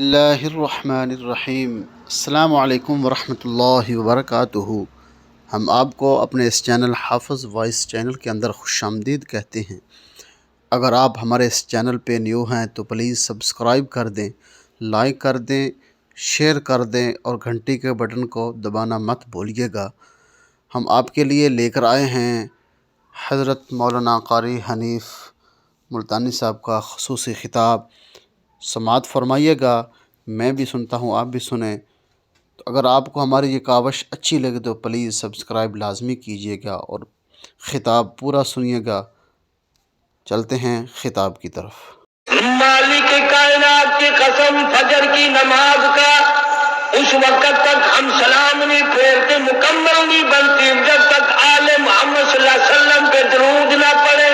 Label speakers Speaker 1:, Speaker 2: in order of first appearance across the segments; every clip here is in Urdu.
Speaker 1: اللہ الرحمن الرحیم۔ السلام علیکم ورحمۃ اللہ وبرکاتہ۔ ہم آپ کو اپنے اس چینل حافظ وائس چینل کے اندر خوش آمدید کہتے ہیں۔ اگر آپ ہمارے اس چینل پہ نیو ہیں تو پلیز سبسکرائب کر دیں، لائک کر دیں، شیئر کر دیں اور گھنٹی کے بٹن کو دبانا مت بھولیے گا۔ ہم آپ کے لیے لے کر آئے ہیں حضرت مولانا قاری حنیف ملتانی صاحب کا خصوصی خطاب۔ سماعت فرمائیے گا، میں بھی سنتا ہوں، آپ بھی سنیں۔ تو اگر آپ کو ہماری یہ کاوش اچھی لگے تو پلیز سبسکرائب لازمی کیجیے گا اور خطاب پورا سنیے گا۔ چلتے ہیں خطاب کی طرف۔
Speaker 2: مالک کائنات کی قسم، فجر کی نماز کا اس وقت تک ہم سلام نہیں پھیرتے، مکمل نہیں بنتی جب تک آل محمد صلی اللہ علیہ وسلم پہ درود نہ پڑے۔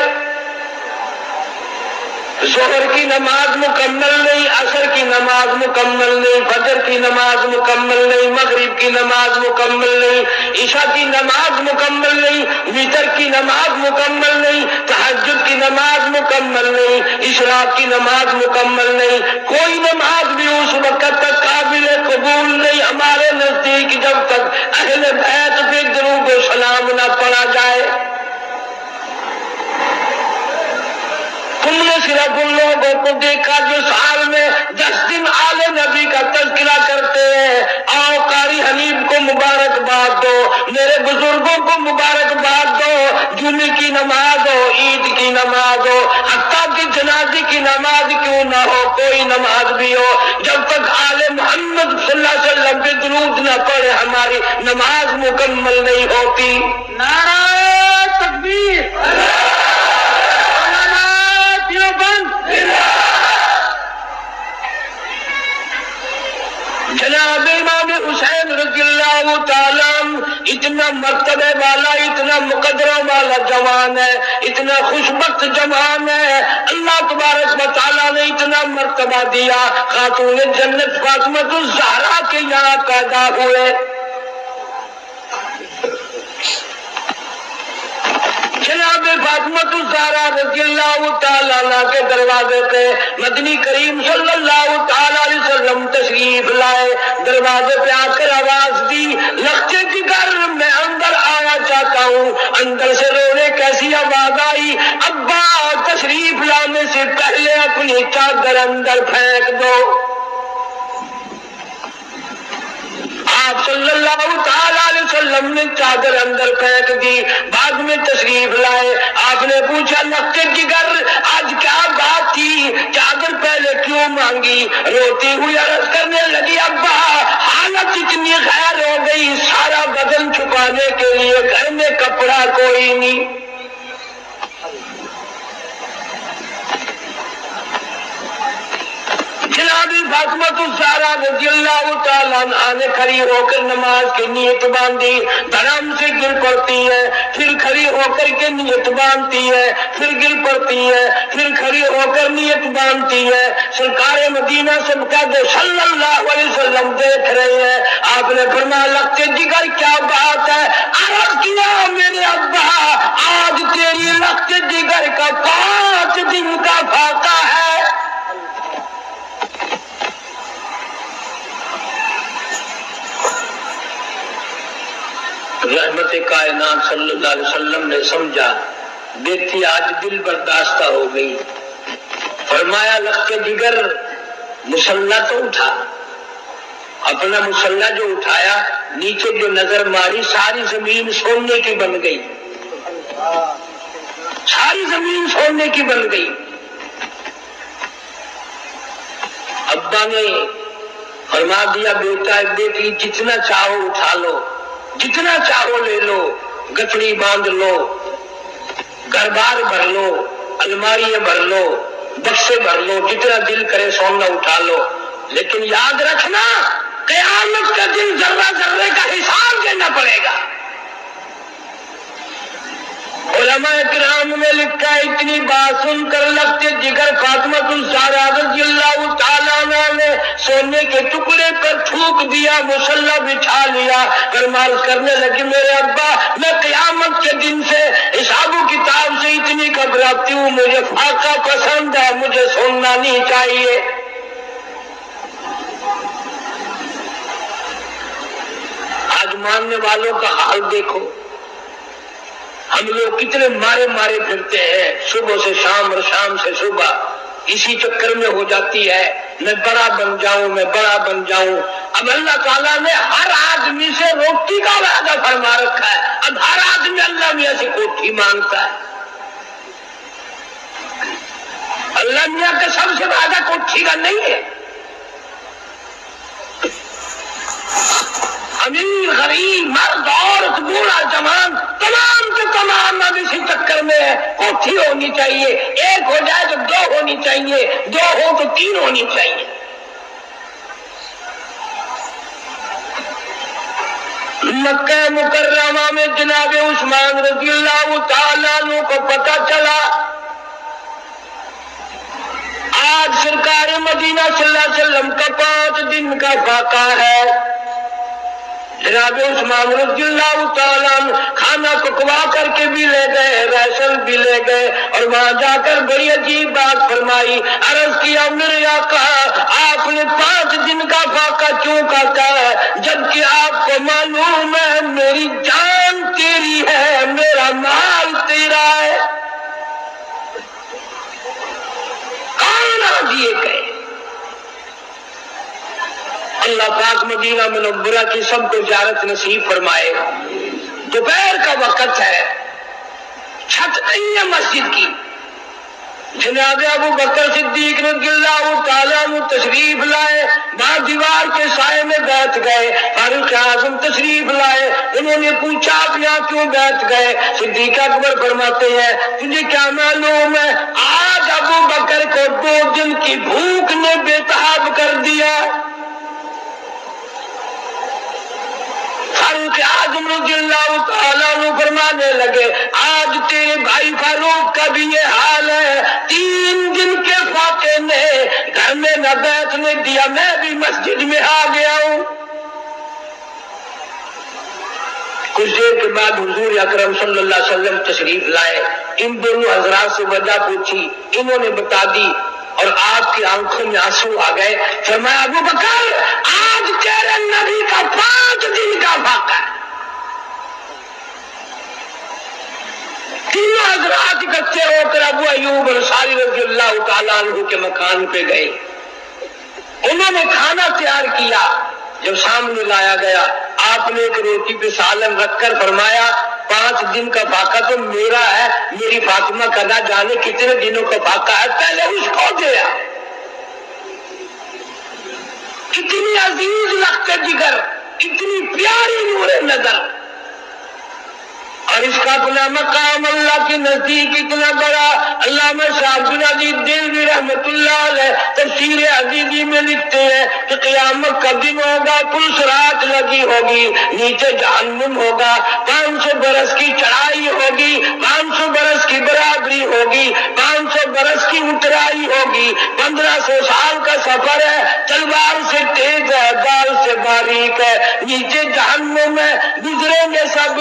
Speaker 2: ظہر کی نماز مکمل نہیں، عصر کی نماز مکمل نہیں، فجر کی نماز مکمل نہیں، مغرب کی نماز مکمل نہیں، عشاء کی نماز مکمل نہیں، وتر کی نماز مکمل نہیں، تہجد کی نماز مکمل نہیں، اشراق کی نماز مکمل نہیں۔ کوئی نماز بھی اس وقت تک قابل قبول نہیں ہمارے نزدیک جب تک اہل بیت پہ درود و سلام نہ پڑھا جائے۔ تم نے صرف ان لوگوں کو دیکھا جو سال میں 10 دن آل نبی کا تذکرہ کرتے ہیں۔ آؤ قاری حنیف کو مبارکباد دو، میرے بزرگوں کو مبارکباد دو۔ جمعے کی نماز ہو، عید کی نماز ہو، حتیٰ کہ جنازے کی نماز کیوں نہ ہو، کوئی نماز بھی ہو، جب تک آل محمد صلی اللہ علیہ وسلم پہ درود نہ پڑے ہماری نماز مکمل نہیں ہوتی۔ نعرہ تکبیر، جناب امام حسین رضی اللہ تعالیٰ اتنا مرتبہ والا، اتنا مقدرہ والا جوان ہے، اتنا خوشبخت جوان ہے، اللہ تبارک و تعالیٰ نے اتنا مرتبہ دیا۔ خاتون جنت فاطمہ الزہرا کے یہاں پیدا ہوئے۔ جناب فاطمہ الزہرا رضی اللہ تعالیٰ عنہ کے دروازے پہ مدنی کریم صلی اللہ تعالیٰ علیہ وسلم تشریف لائے۔ دروازے پہ آ کر آواز دی، لختے جگر میں اندر آنا چاہتا ہوں۔ اندر سے رونے کیسی آواز آئی، ابا تشریف لانے سے پہلے اپنی چادر اندر پھینک دو۔ آپ صلی اللہ تعالیٰ علیہ وسلم نے چادر اندر پھینک دی، بعد میں تشریف لائے۔ آپ نے پوچھا لختے جگر آج کیا بات تھی، چادر پہلے کیوں مانگی؟ روتی ہوئی عرض کرنے لگی، ابا حالت اتنی غیر ہو گئی، سارا بدن چھپانے کے لیے گھر میں کپڑا کوئی نہیں۔ جناب فاطمہ الزہرا رضی اللہ تعالیٰ عنہا نے کھڑی ہو کر نماز کی نیت باندھی، دھڑام سے گر پڑتی ہے، پھر کھڑی ہو کر کے نیت باندھتی ہے، پھر گر پڑتی ہے، پھر کھڑی ہو کر نیت باندھتی ہے۔ سرکار مدینہ صدقہ دو صلی اللہ علیہ وسلم دیکھ رہے ہیں۔ آپ نے فرمایا لختے جگر کیا بات ہے؟ عرض کیا میرے ابا آج تیری لختے جگر کا 5 دن کا فاقہ ہے۔ رحمت کائنات صلی اللہ علیہ وسلم نے سمجھا بیٹی آج دل برداشتہ ہو گئی۔ فرمایا لخت جگر مسلح تو اٹھا۔ اپنا مسلح جو اٹھایا، نیچے جو نظر ماری ساری زمین سونے کی بن گئی، ساری زمین سونے کی بن گئی۔ ابا نے فرما دیا بیٹا بیٹی جتنا چاہو اٹھا لو، جتنا چاہو لے لو، گٹڑی باندھ لو، گھر بار بھر لو، الماریاں بھر لو، بکسے بھر لو، جتنا دل کرے سونا اٹھا لو، لیکن یاد رکھنا قیامت کا دن ذرہ ذرے کا حساب دینا پڑے گا۔ علماء کرام نے لکھا ہے اتنی بات سن کر لختے جگر فاطمہ الزہرا رضی اللہ تعالیٰ عنہ نے سونے کے ٹکڑے پر تھوک دیا، مصلی بچھا لیا، فرمایا کرنے لگی میرے ابا میں قیامت کے دن سے حساب و کتاب سے اتنی گھبراتی ہوں، مجھے فاقہ پسند ہے، مجھے سننا نہیں چاہیے۔ ماننے والوں کا حال دیکھو، ہم لوگ کتنے مارے مارے پھرتے ہیں، صبح سے شام اور شام سے صبح، اسی چکر میں ہو جاتی ہے میں بڑا بن جاؤں، میں بڑا بن جاؤں۔ اب اللہ تعالیٰ نے ہر آدمی سے روٹی کا وعدہ فرما رکھا ہے، اب ہر آدمی اللہ میاں سے کوٹھی مانگتا ہے۔ اللہ میاں کا سب سے وعدہ کوٹھی کا نہیں ہے۔ امیر غریب مرد عورت بوڑھا جوان تمام کے تمام اب اسی چکر میں ہے، کوٹھی ہونی چاہیے، ایک ہو جائے تو دو ہونی چاہیے، دو ہو تو تین ہونی چاہیے۔ مکہ مکرمہ میں جناب عثمان رضی اللہ تعالیٰ عنہ کو پتہ چلا آج سرکار مدینہ صلی اللہ علیہ وسلم کا 5 دن کا فاقہ ہے۔ جناب عثمان رضی اللہ تعالیٰ عنہ کھانا پکوا کر کے بھی لے گئے، راشن بھی لے گئے، اور وہاں جا کر بڑی عجیب بات فرمائی، عرض کیا میرے آقا آپ نے 5 دن کا فاقہ کیوں کہا ہے جبکہ آپ کو معلوم ہے میری جان تیری ہے، میرا مال تیرا ہے، کون آج یہ کہے؟ اللہ پاک مدینہ منورہ کی سب کو زیارت نصیب فرمائے۔ دوپہر کا وقت ہے، چھت نہیں ہے مسجد کی، جناب ابو بکر صدیق رضی اللہ تعالیٰ عنہ تشریف لائے، وہاں دیوار کے سائے میں بیٹھ گئے، فاروق اعظم تشریف لائے، انہوں نے پوچھا آپ یہاں کیوں بیٹھ گئے؟ صدیق اکبر فرماتے ہیں تجھے کیا معلوم ہے آج ابو بکر کو 2 دن کی بھوک نے بے تاب کر دیا۔ فاروق اعظم رضی اللہ تعالیٰ عنہ فرمانے لگے آج تیرے بھائی فاروق کا بھی یہ حال ہے، 3 دن کے فاقے نے گھر میں نہ بیٹھنے دیا، میں بھی مسجد میں آ گیا ہوں۔ کچھ دیر کے بعد حضور اکرم صلی اللہ علیہ وسلم تشریف لائے، ان دونوں حضرات سے وجہ پوچھی، انہوں نے بتا دی اور آپ کی آنکھوں میں آنسو آ گئے۔ فرمایا ابو بکر آج تیرے نبی کا 5 دن کا فاقہ ہے۔ تینوں حضرات اکٹھے ہو کر ابو ایوب انصاری رضی اللہ تعالیٰ عنہ کے مکان پہ گئے، انہوں نے کھانا تیار کیا، جب سامنے لایا گیا آپ نے ایک روٹی پہ سالن رکھ کر فرمایا 5 دن کا فاقہ تو میرا ہے، میری فاطمہ کا نہ جانے کتنے دنوں کا فاقہ ہے، پہلے اس کو دیا۔ اتنی عزیز لگتے جگر، اتنی پیاری نور نظر، اور اس کا اپنا مقام اللہ کے نزدیک اتنا بڑا۔ علامہ شاہ عبد العزیز دہلوی رحمۃ اللہ علیہ تفسیر عزیزی میں لکھتے ہیں کہ قیامت کا دن ہوگا، پل صراط لگی ہوگی، نیچے جہنم ہوگا، 500 برس کی چڑھائی ہوگی، 500 برس کی برابری ہوگی، 500 برس کی اترائی ہوگی، 1500 سال کا سفر ہے، تلوار سے تیز ہے، بال سے باریک ہے، نیچے جہنم میں گزریں گے سب،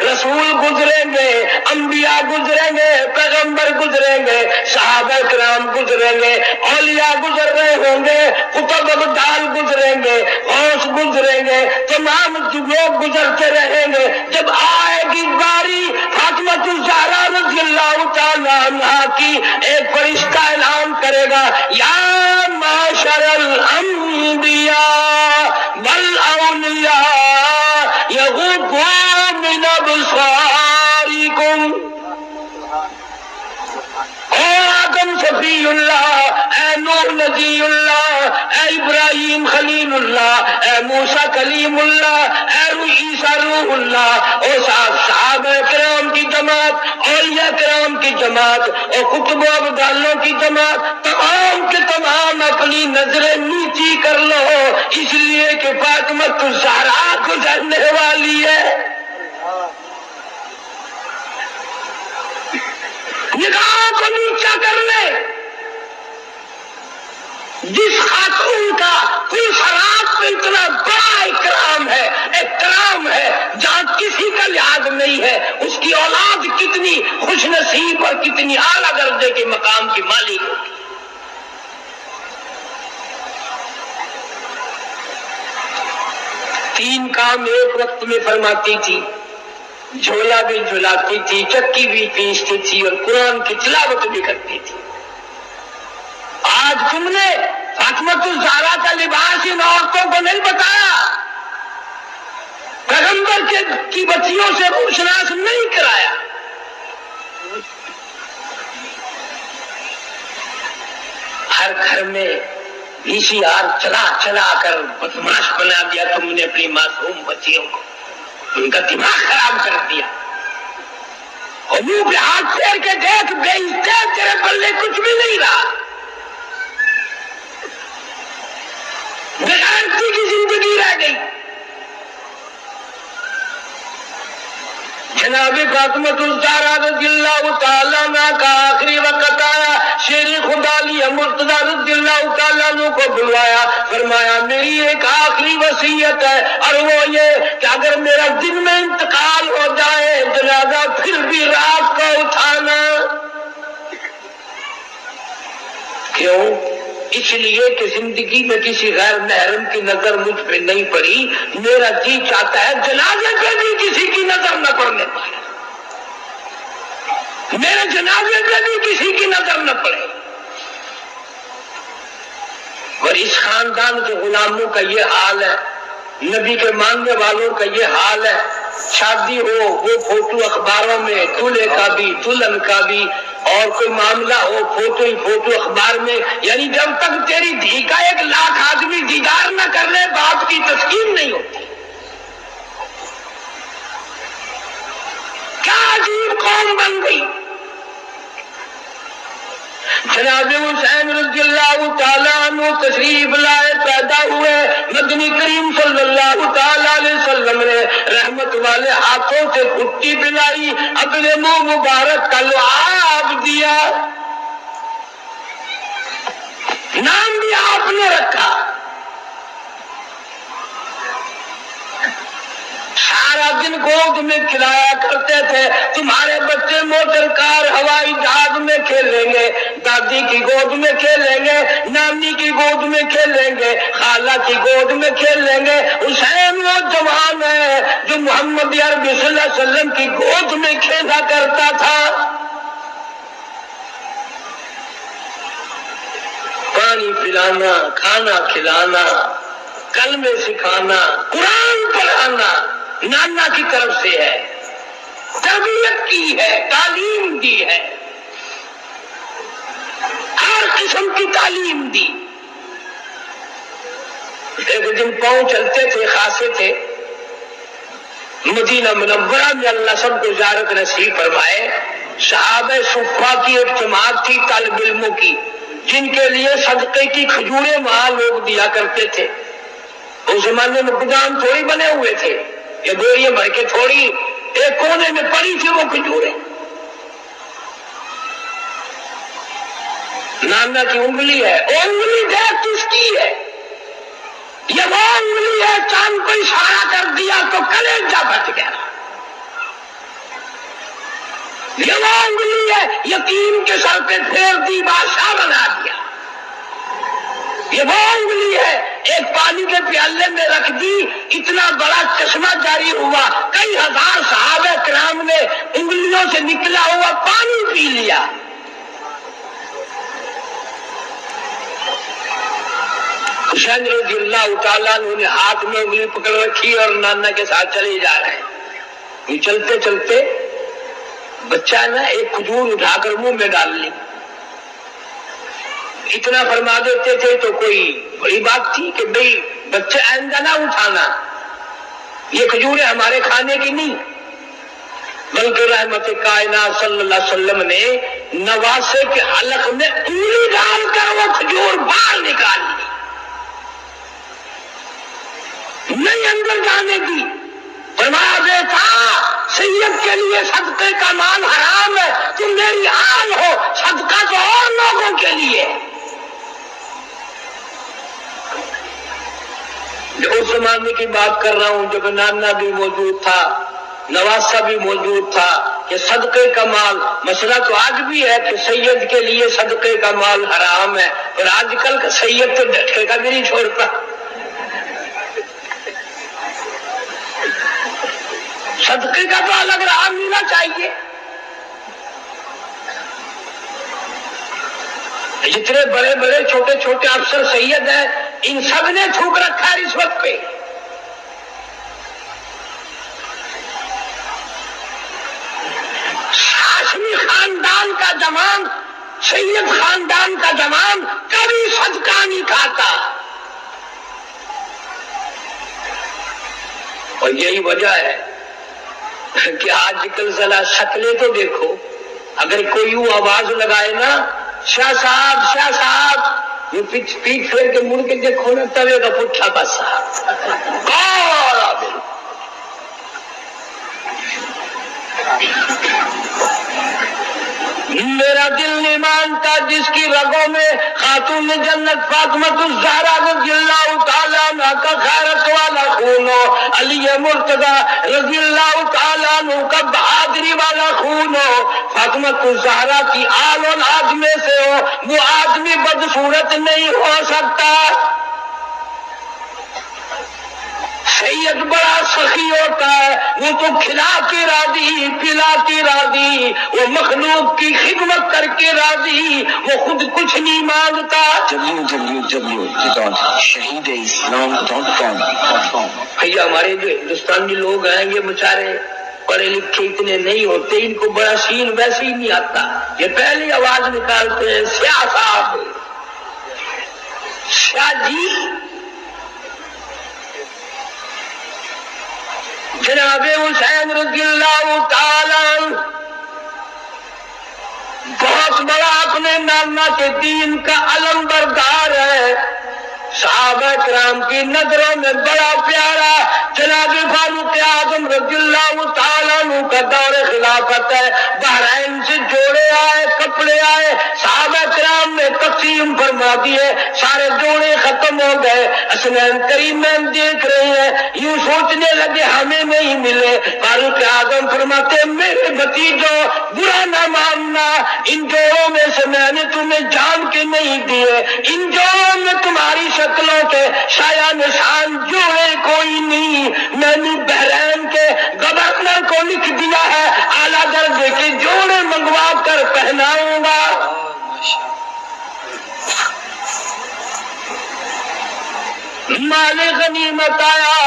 Speaker 2: رسول گزریں گے، انبیاء گزریں گے، پیغمبر گزریں گے، صحابہ کرام گزریں گے، اولیاء گزر رہے ہوں گے، قطب ابدال گزریں گے، غوث گزریں گے، تمام لوگ گزرتے رہیں گے۔ جب آئے گی باری فاطمہ الزہرا رضی اللہ تعالیٰ عنہا کی، ایک فرشتہ اعلان کرے گا یا معاشر الانبیاء والاولیاء یغضوا من ابصارکم، اے آدم صفی اللہ، اے نوح نبی اللہ، اے ابراہیم خلیل اللہ، اے موسیٰ کلیم اللہ، اے عیسیٰ روح اللہ، او صحابہ کرام کی جماعت، اولیاء کرام کی جماعت، اور قطب و ابدالوں کی جماعت، تمام کے تمام اپنی نظریں نیچی کر لو، اس لیے کہ فاطمہ الزہرا گزرنے والی ہے۔ نگاہوں کو نیچا کر لے، جس خاتون کا کوئی صراط پہ اتنا بڑا اکرام ہے جہاں کسی کا لحاظ نہیں ہے، اس کی اولاد کتنی خوش نصیب اور کتنی اعلیٰ درجے کے مقام کی مالک ہوگی۔ 3 کام ایک وقت میں فرماتی تھی، جھولا بھی جھلاتی تھی، چکی بھی پیستی تھی اور قرآن کی تلاوت بھی کرتی تھی۔ آج تم نے فاطمہ الزہرا کا لباس ان عورتوں کو نہیں بتایا، پیغمبر کی بچیوں سے روشناس نہیں کرایا۔ ہر گھر میں VCR چلا چلا کر بدماش بنا دیا تم نے اپنی معصوم بچیوں کو، ان کا دماغ خراب کر دیا۔ اور منہ پہ ہاتھ پھیر کے دیکھ، بے عزت، تیرے پلے کچھ بھی نہیں رہا، بغیرتی کی زندگی رہ گئی۔ جناب فاطمہ الزہرا رضی اللہ تعالیٰ عنہ کا آخری وقت آیا، شیر خدا علی مرتضی رضی اللہ تعالیٰ عنہ کو بلوایا، فرمایا میری ایک آخری وصیت ہے، اور وہ یہ کہ اگر میرا دن میں انتقال ہو جائے جنازہ پھر بھی رات کو اٹھانا۔ کیوں؟ اس لیے کہ زندگی میں کسی غیر محرم کی نظر مجھ پہ نہیں پڑی، میرا جی چاہتا ہے جنازے پہ بھی کسی کی نظر نہ پڑنے پائے، میرے جنازے پہ بھی کسی کی نظر نہ پڑے۔ اور اس خاندان کے غلاموں کا یہ حال ہے، نبی کے ماننے والوں کا یہ حال ہے، شادی ہو وہ فوٹو اخباروں میں، دولہے کا بھی دلہن کا بھی، اور کوئی معاملہ ہو فوٹو ہی فوٹو اخبار میں، یعنی جب تک تیری دھی کا 1 لاکھ آدمی دیدار نہ کر لے باپ کی تسکین نہیں ہوتی۔ کیا عجیب قوم بن گئی۔ جناب حسین رضی اللہ تعالیٰ عنہ تشریف لائے، پیدا ہوئے، مدنی کریم صلی اللہ تعالیٰ علیہ وسلم نے رحمت والے ہاتھوں سے گھٹی پلائی، اپنے منہ مبارک کا لعاب دیا، نام بھی آپ نے رکھا۔ سارا دن گود میں کھلایا کرتے تھے، تمہارے بچے موٹر کار ہوائی جہاز میں کھیلیں گے، دادی کی گود میں کھیلیں گے، نانی کی گود میں کھیلیں گے، خالہ کی گود میں کھیلیں گے۔ حسین وہ جوان ہے جو محمد عربی صلی اللہ علیہ وسلم کی گود میں کھیلا کرتا تھا۔ پانی پلانا، کھانا کھلانا، کلمے سکھانا، قرآن پڑھانا نانا کی طرف سے ہے، تربیت کی ہے، تعلیم دی ہے، ہر قسم کی تعلیم دی۔ ایک دن پاؤں چلتے تھے، خاصے تھے مدینہ منورہ میں، اللہ سب کو زیارت نصیب فرمائے۔ صحابہ صفہ کی ایک جماعت تھی طالب علموں کی، جن کے لیے صدقے کی کھجوریں وہاں لوگ دیا کرتے تھے۔ اس زمانے میں گودام تھوڑی بنے ہوئے تھے، یہ بوریاں بھر کے تھوڑی، ایک کونے میں پڑی تھی وہ کھجوریں۔ نانا کی انگلی ہے، وہ انگلی دیکھ کس کی ہے؟ یہ وہ انگلی ہے، چاند کو اشارہ کر دیا تو کلیجہ پھٹ گیا۔ یہ وہ انگلی ہے، یتیم کے سر پہ پھیر دی، بادشاہ بنا دیا۔ یہ وہ انگلی ہے، ایک پانی کے پیالے میں رکھ دی، اتنا بڑا چشمہ جاری ہوا، کئی ہزار صحابہ کرام نے انگلیوں سے نکلا ہوا پانی پی لیا۔ حسین رضی اللہ تعالیٰ عنہ نے ہاتھ میں انگلی پکڑ رکھی اور نانا کے ساتھ چلے جا رہے ہیں۔ یہ چلتے چلتے بچہ نا ایک کھجور اٹھا کر منہ میں ڈال لی، اتنا فرما دیتے تھے تو کوئی بڑی بات تھی کہ بھئی بچے آئندہ نہ اٹھانا، یہ کھجوریں ہمارے کھانے کی نہیں، بلکہ رحمت کائنات صلی اللہ علیہ وسلم نے نواسے کے حلق میں انگلی ڈال کر وہ کھجور باہر نکال لی، نہیں اندر جانے دی۔ فرمایا بیٹا سید کے لیے صدقے کا مال حرام ہے، تم میری آل ہو، صدقہ تو اور لوگوں کے لیے۔ اس زمانے کی بات کر رہا ہوں جب نانا بھی موجود تھا، نواسا بھی موجود تھا، کہ صدقے کا مال، مسئلہ تو آج بھی ہے کہ سید کے لیے صدقے کا مال حرام ہے، اور آج کل کا سید تو ڈھٹکے کا بھی نہیں چھوڑتا۔ صدقے کا تو الگ رہا ملنا چاہیے. جتنے بڑے بڑے چھوٹے چھوٹے افسر سید ہیں ان سب نے تھوک رکھا ہے رشوت پہ. ہاشمی خاندان کا جوان، سید خاندان کا جوان کبھی صدقہ نہیں کھاتا. اور یہی وجہ ہے کہ آج کل ذرا شکلیں تو دیکھو، اگر کوئی یوں آواز لگائے نا شاہ صاحب، یہ پیٹ پھیر کے مڑ کے دیکھو نا توے کا پٹھا بس میرا دل نہیں مانتا جس کی رگوں میں خاتون جنت فاطمہ الزہرا رضی اللہ تعالیٰ عنہ کا غیرت والا خون ہو، علی مرتضی رضی اللہ تعالیٰ عنہ کا بہادری والا خون ہو، فاطمہ الزہرا کی آل اولاد میں سے ہو، وہ آدمی بدصورت نہیں ہو سکتا. سید بڑا سخی ہوتا ہے، وہ تو کھلا کے راضی، پلا کے راضی، وہ مخلوق کی خدمت کر کے راضی، وہ خود کچھ نہیں مانگتا. www.شہید-اسلام.com. بھیا ہمارے جو ہندوستانی لوگ ہیں یہ بیچارے پڑھے لکھے اتنے نہیں ہوتے، ان کو بڑا سین ویسے ہی نہیں آتا. یہ پہلی آواز نکالتے ہیں سیاہ صاحب، شاہ جی. جناب حسین رضی اللہ تعالی بہت بڑا اپنے نانا کے دین کا علم بردار ہے، صحابہ کرام کی نظروں میں بڑا پیارا. جناب فاروق اعظم رضی اللہ تعالیٰ عنہ کا دور خلافت ہے، بحرین سے جوڑے آئے، کپڑے آئے، صحابہ کرام نے تقسیم فرما دیے، سارے جوڑے ختم ہو گئے. حسنین کریمین دیکھ رہے ہیں، یوں سوچنے لگے ہمیں نہیں ملے. فاروق اعظم فرماتے میرے بھتیجوں برا نہ ماننا، ان جوڑوں میں سے میں نے تمہیں جان کے نہیں دیے، ان جوڑوں میں تمہاری شکلوں کے شایا نشان جوڑے کوئی نہیں. میں نے بحرین کے گورنر کو لکھ دیا ہے اعلیٰ درجے کے جوڑے منگوا کر پہناؤں گا. مال غنیمت آیا،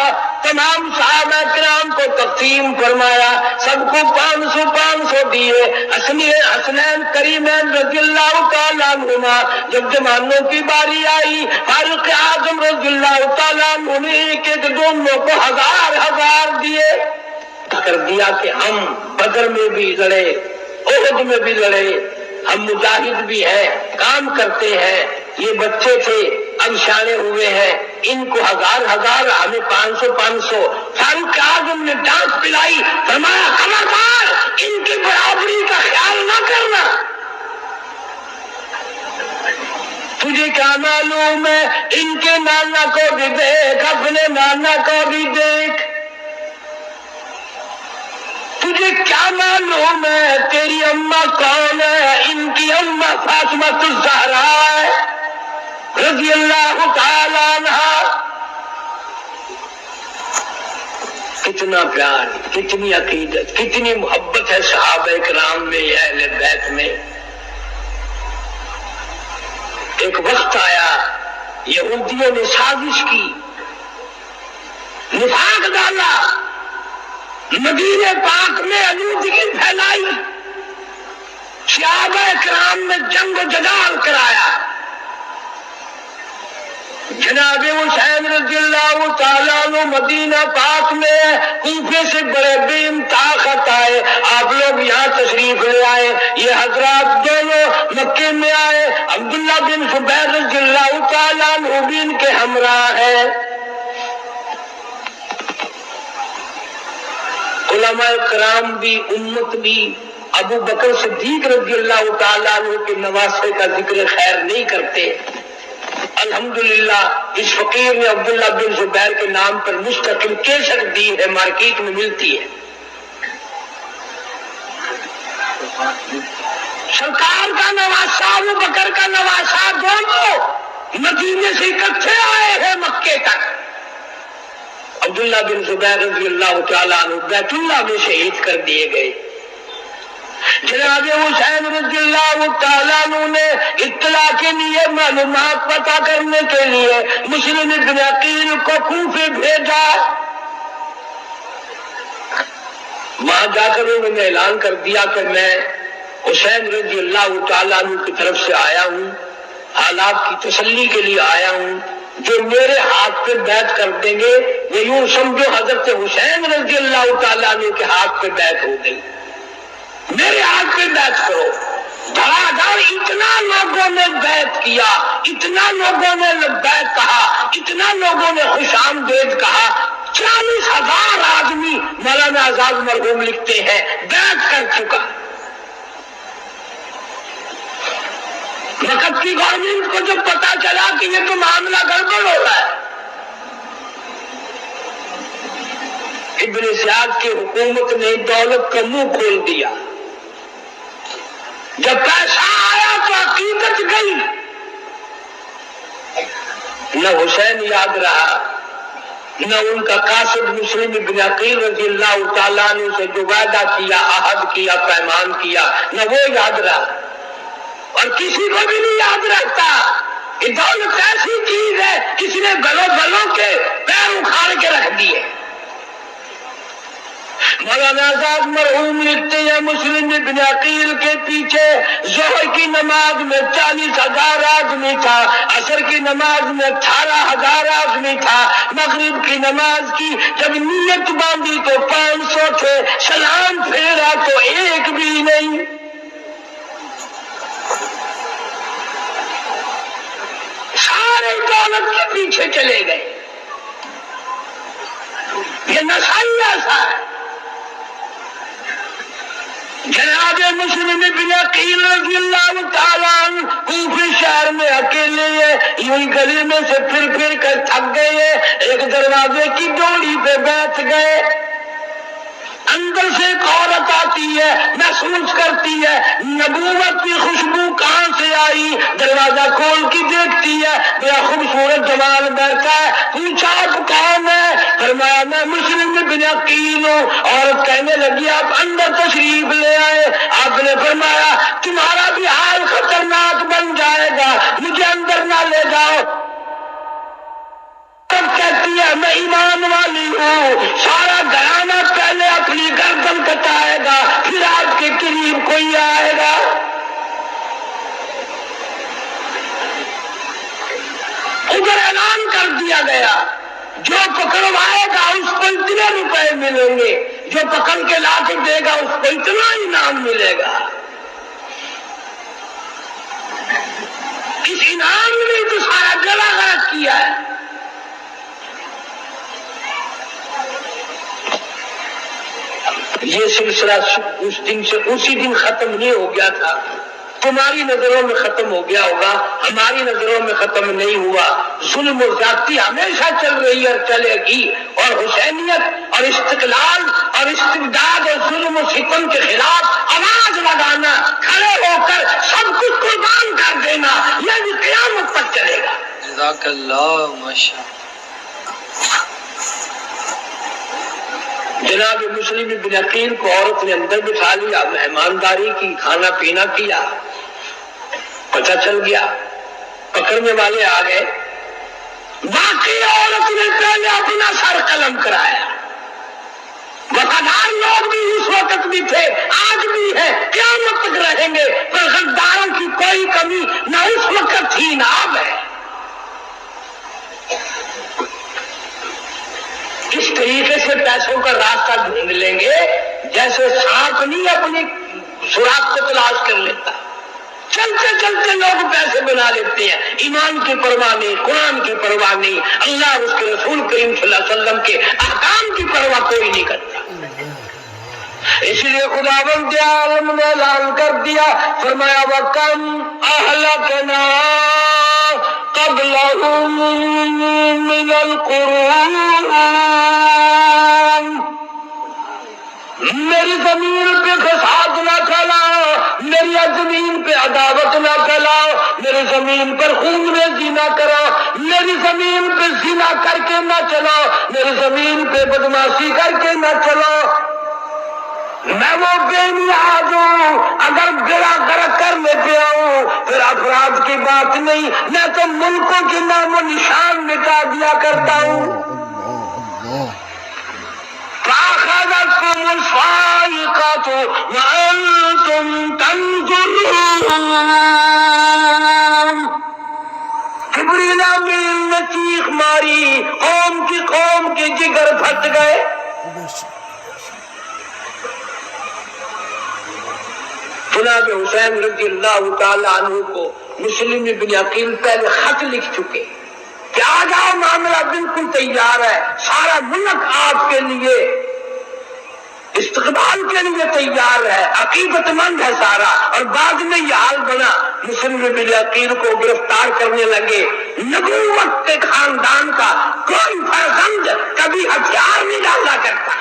Speaker 2: تمام صحابہ کرام کو تقسیم فرمایا، سب کو 500 دیے. حسنین کریمین رضی اللہ تعالیٰ عنہما جب جوانوں کی باری آئی، فاروق اعظم رضی اللہ تعالیٰ عنہ نے ایک دونوں کو 1000 دیے. کر دیا کہ ہم بدر میں بھی لڑے، احد میں بھی لڑے، ہم مجاہد بھی ہیں، کام کرتے ہیں. یہ بچے تھے اب شانے ہوئے ہیں، ان کو 1000 ہمیں 500. فاروق اعظم نے ڈانٹ پلائی، فرمایا خبردار ان کی برابری کا خیال نہ کرنا. تجھے کیا معلوم ہے، ان کے نانا کو بھی دیکھ، اپنے نانا کو بھی دیکھ. تجھے کیا معلوم ہے تیری اماں کون ہے؟ ان کی اماں فاطمہ الزہرا ہے رضی اللہ تعالیٰ عنہ. کتنا پیار، کتنی عقیدت، کتنی محبت ہے صحابہ کرام میں، اہل بیت میں. ایک وقت آیا یہودیوں نے سازش کی، نفاق ڈالا، مدینہ پاک میں آلودگی پھیلائی، صحابہ کرام میں جنگ و جدال کرایا. جناب حسین رضی اللہ تعالیٰ عنہ مدینہ پاک میں کوفے سے بڑے بے انتہا خط آئے، آپ لوگ یہاں تشریف لے آئے. یہ حضرات دونوں مکے میں آئے، عبداللہ بن زبیر رضی اللہ تعالیٰ عنہ بھی ان کے ہمراہ ہیں. علماء کرام بھی، امت بھی ابو بکر صدیق رضی اللہ تعالیٰ عنہ کے نواسے کا ذکر خیر نہیں کرتے. الحمدللہ اس فقیر نے عبداللہ بن زبیر کے نام پر مستقل کیسٹ دی ہے، مارکیٹ میں ملتی ہے. سرکار کا نواسا، ابو بکر کا نواسا دونوں مدینے سے اکٹھے آئے ہیں مکے تک. عبداللہ بن زبیر رضی اللہ تعالیٰ عنہ بیت اللہ میں شہید کر دیے گئے۔ جناب حسین رضی اللہ تعالیٰ عنہ نے اطلاع کے لیے معلومات پتہ کرنے کے لیے مسلم بن عقیل کو کوفے بھیجا۔ وہاں جا کر انہوں نے اعلان کر دیا کہ میں حسین رضی اللہ تعالیٰ عنہ کی طرف سے آیا ہوں، حالات کی تسلی کے لیے آیا ہوں، جو میرے ہاتھ پہ بیعت کر دیں گے وہ یوں سمجھو حضرت حسین رضی اللہ تعالیٰ عنہ کے ہاتھ پہ بیعت ہو گئی، میرے ہاتھ پہ بیعت کرو۔ دھڑا دھڑ اتنا لوگوں نے بیعت کیا، اتنا لوگوں نے لبیک کہا، اتنا لوگوں نے خوش آمدید کہا، 40,000 آدمی مولانا آزاد مرحوم لکھتے ہیں بیعت کر چکا۔ وقت کی گورنمنٹ کو جب پتا چلا کہ یہ تو معاملہ گڑبڑ ہو رہا ہے، ابن سیاد کی حکومت نے دولت کا منہ کھول دیا۔ جب پیسہ آیا تو عقیدت گئی، نہ حسین یاد رہا، نہ ان کا قاصد مسلم بن عقیل رضی اللہ تعالیٰ عنہ سے جو وعدہ کیا، عہد کیا، پیمان کیا، نہ وہ یاد رہا، اور کسی کو بھی نہیں یاد رہتا۔ یہ دولت ایسی چیز ہے کسی نے گلوں کے پیر اکھاڑ کے رکھ دیے۔ مولانا آزاد مرحوم لکھتے ہیں مسلم بن عقیل کے پیچھے ظہر کی نماز میں 40,000 آدمی تھا، عصر کی نماز میں 18,000 آدمی تھا، مغرب کی نماز کی جب نیت باندھی تو 500 تھے، سلام پھیرا تو ایک بھی نہیں۔ سارے دولت کے پیچھے چلے گئے۔ یہ نسل ایسا ہے۔ جناب مسلم بن عقیل رضی اللہ تعالیٰ عنہ کوفہ شہر میں اکیلے یوں گلی میں سے پھر کر تھک گئے، ایک دروازے کی ڈوری پہ بیٹھ گئے۔ اندر سے ایک عورت آتی ہے، محسوس کرتی ہے نبوت کی خوشبو کہاں سے آئی، دروازہ کھول کے دیکھتی ہے، بڑا خوبصورت جمال بیٹھا ہے۔ پوچھا آپ کون ہے؟ فرمایا میں مسلم بن عقیل ہوں۔ عورت کہنے لگی آپ اندر تشریف لے آئے۔ آپ نے فرمایا تمہارا بھی حال خطرناک بن جائے گا، مجھے اندر نہ لے جاؤ۔ کہتی ہے میں ایمان والی ہوں، سارا گھرانہ پہلے اپنی گردن کٹائے گا پھر آپ کے قریب کوئی آئے گا۔ ادھر اعلان کر دیا گیا جو پکڑوائے گا اس کو اتنے روپے ملیں گے، جو پکڑ کے لا کے دے گا اس کو اتنا انعام ملے گا۔ اس انعام نے تو سارا گلا غرق کیا ہے۔ یہ سلسلہ اسی دن ختم نہیں ہو گیا تھا، تمہاری نظروں میں ختم ہو گیا ہوگا، ہماری نظروں میں ختم نہیں ہوا۔ ظلم و زیادتی ہمیشہ چل رہی اور چلے گی، اور حسینیت اور استقلال اور استبداد اور ظلم و ستم کے خلاف آواز لگانا، کھڑے ہو کر سب کچھ قربان کر دینا، یہ بھی قیامت تک چلے گا۔
Speaker 3: جزاک اللہ ماشاء۔
Speaker 2: جناب مسلم بن عقیل کو عورت نے اندر بٹھا لیا، مہمانداری کی، کھانا پینا کیا، پتہ چل گیا، پکڑنے والے آ گئے۔ باقی عورت نے پہلے اپنا سر قلم کرایا۔ وفادار لوگ بھی اس وقت بھی تھے، آج بھی ہے، قیامت تک رہیں گے، پر غداروں کی کوئی کمی نہ اس وقت تھی نہ اب ہے۔ اس طریقے سے پیسوں کا راستہ ڈھونڈ لیں گے جیسے سانپ نہیں اپنی سوراخ کو تلاش کر لیتا، چلتے چلتے لوگ پیسے بنا لیتے ہیں، ایمان کی پرواہ نہیں، قرآن کی پرواہ نہیں، اللہ اس کے رسول کریم صلی اللہ علیہ وسلم کے احکام کی پرواہ کوئی نہیں کرتا۔ اس لیے خداوند عالم نے اعلان کر دیا، فرمایا وَكَمْ أَهْلَكْنَا قَبْلَهُم مِّنَ الْقُرُونِ میری زمین پہ فساد نہ پھیلاؤ، میری زمین پہ عداوت نہ پھیلاؤ، میری زمین پر خون ریزی نہ کرو، میری زمین پہ زنا کر کے نہ چلو، میری زمین پہ بدماشی کر کے نہ چلو۔ میں وہ بے نیاز ہوں، اگر بیڑا غرق کرنے پہ آؤں پھر افراد کی بات نہیں، میں تو ملکوں کے نام و نشان مٹا دیا کرتا ہوں۔ فَأَخَذَتْكُمُ الصَّاعِقَةُ وَأَنْتُمْ تَنظُرُونَ۔ جبریل امین نے چیخ ماری، قوم کے جگر پھٹ گئے۔ جناب حسین رضی اللہ تعالی عنہ کو مسلم ابن عقیل پہلے خط لکھ چکے کہ آ جاؤ، معاملہ بالکل تیار ہے، سارا ملک آپ کے لیے استقبال کے لیے تیار ہے، عقیدت مند ہے سارا۔ اور بعد میں یہ حال بنا، مسلم بن عقیل کو گرفتار کرنے لگے۔ نبوت کے خاندان کا کوئی فرزند کبھی ہتھیار نہیں ڈالا کرتا،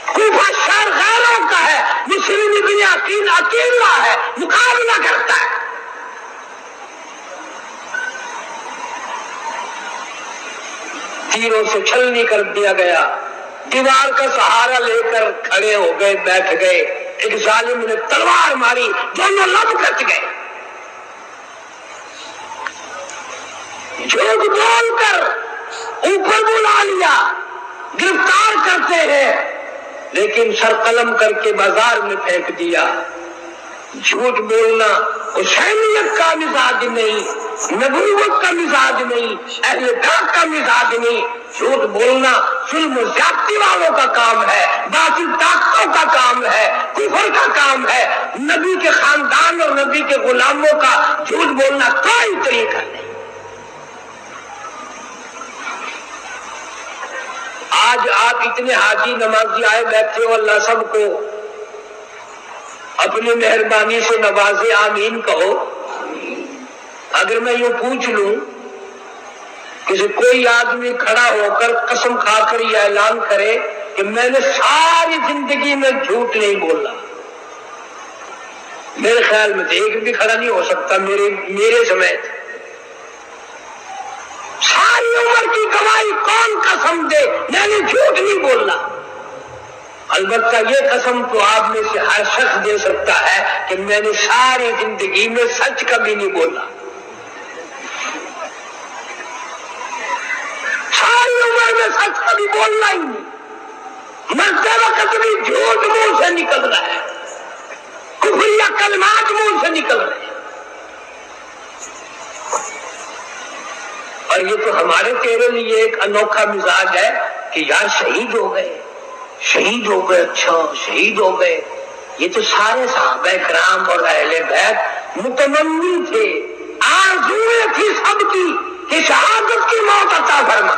Speaker 2: کوفہ شہر غیروں کا ہے، مسلم بن عقیل اکیلا ہے، مقابلہ کرتا ہے۔ تیروں سے چھلنی کر دیا گیا، دیوار کا سہارا لے کر کھڑے ہو گئے، بیٹھ گئے۔ ایک ظالم نے تلوار ماری، دونوں لب کٹ گئے۔ جھوٹ بول کر اوپر بلا لیا، گرفتار کرتے ہیں لیکن سر قلم کر کے بازار میں پھینک دیا۔ جھوٹ بولنا حسینیت کا مزاج نہیں، نبوت کا مزاج نہیں، اہل بیت کا مزاج نہیں۔ جھوٹ بولنا ظلم و زیادتی والوں کا کام ہے، باطل طاقتوں کا کام ہے، کفر کا کام ہے۔ نبی کے خاندان اور نبی کے غلاموں کا جھوٹ بولنا کوئی طریقہ نہیں۔ آج آپ اتنے حاجی نمازی آئے بیٹھے ہو، اللہ سب کو اپنی مہربانی سے نوازے، آمین کہو۔ اگر میں یوں پوچھ لوں، کسی کوئی آدمی کھڑا ہو کر قسم کھا کر یہ اعلان کرے کہ میں نے ساری زندگی میں جھوٹ نہیں بولا، میرے خیال میں تو ایک بھی کھڑا نہیں ہو سکتا میرے سمیت۔ ساری عمر کی گواہی کون قسم دے میں نے جھوٹ نہیں بولا؟ البتہ یہ قسم تو آپ میں سے ہر شخص دے سکتا ہے کہ میں نے ساری زندگی میں سچ کبھی نہیں بولا، ساری عمر میں سچ کبھی بولنا ہی نہیں، مرتے وقت بھی جھوٹ منہ سے نکل رہا ہے، کفریہ کلمات منہ سے نکل رہے ہیں۔ اور یہ تو ہمارے تیرے لیے ایک انوکھا مزاج ہے کہ یار شہید ہو گئے، شہید ہو گئے، اچھا شہید ہو گئے۔ یہ تو سارے صحابہ کرام اور اہل بیت متمنی تھے، آرزویں تھی سب کی کہ شہادت کی موت عطا فرما۔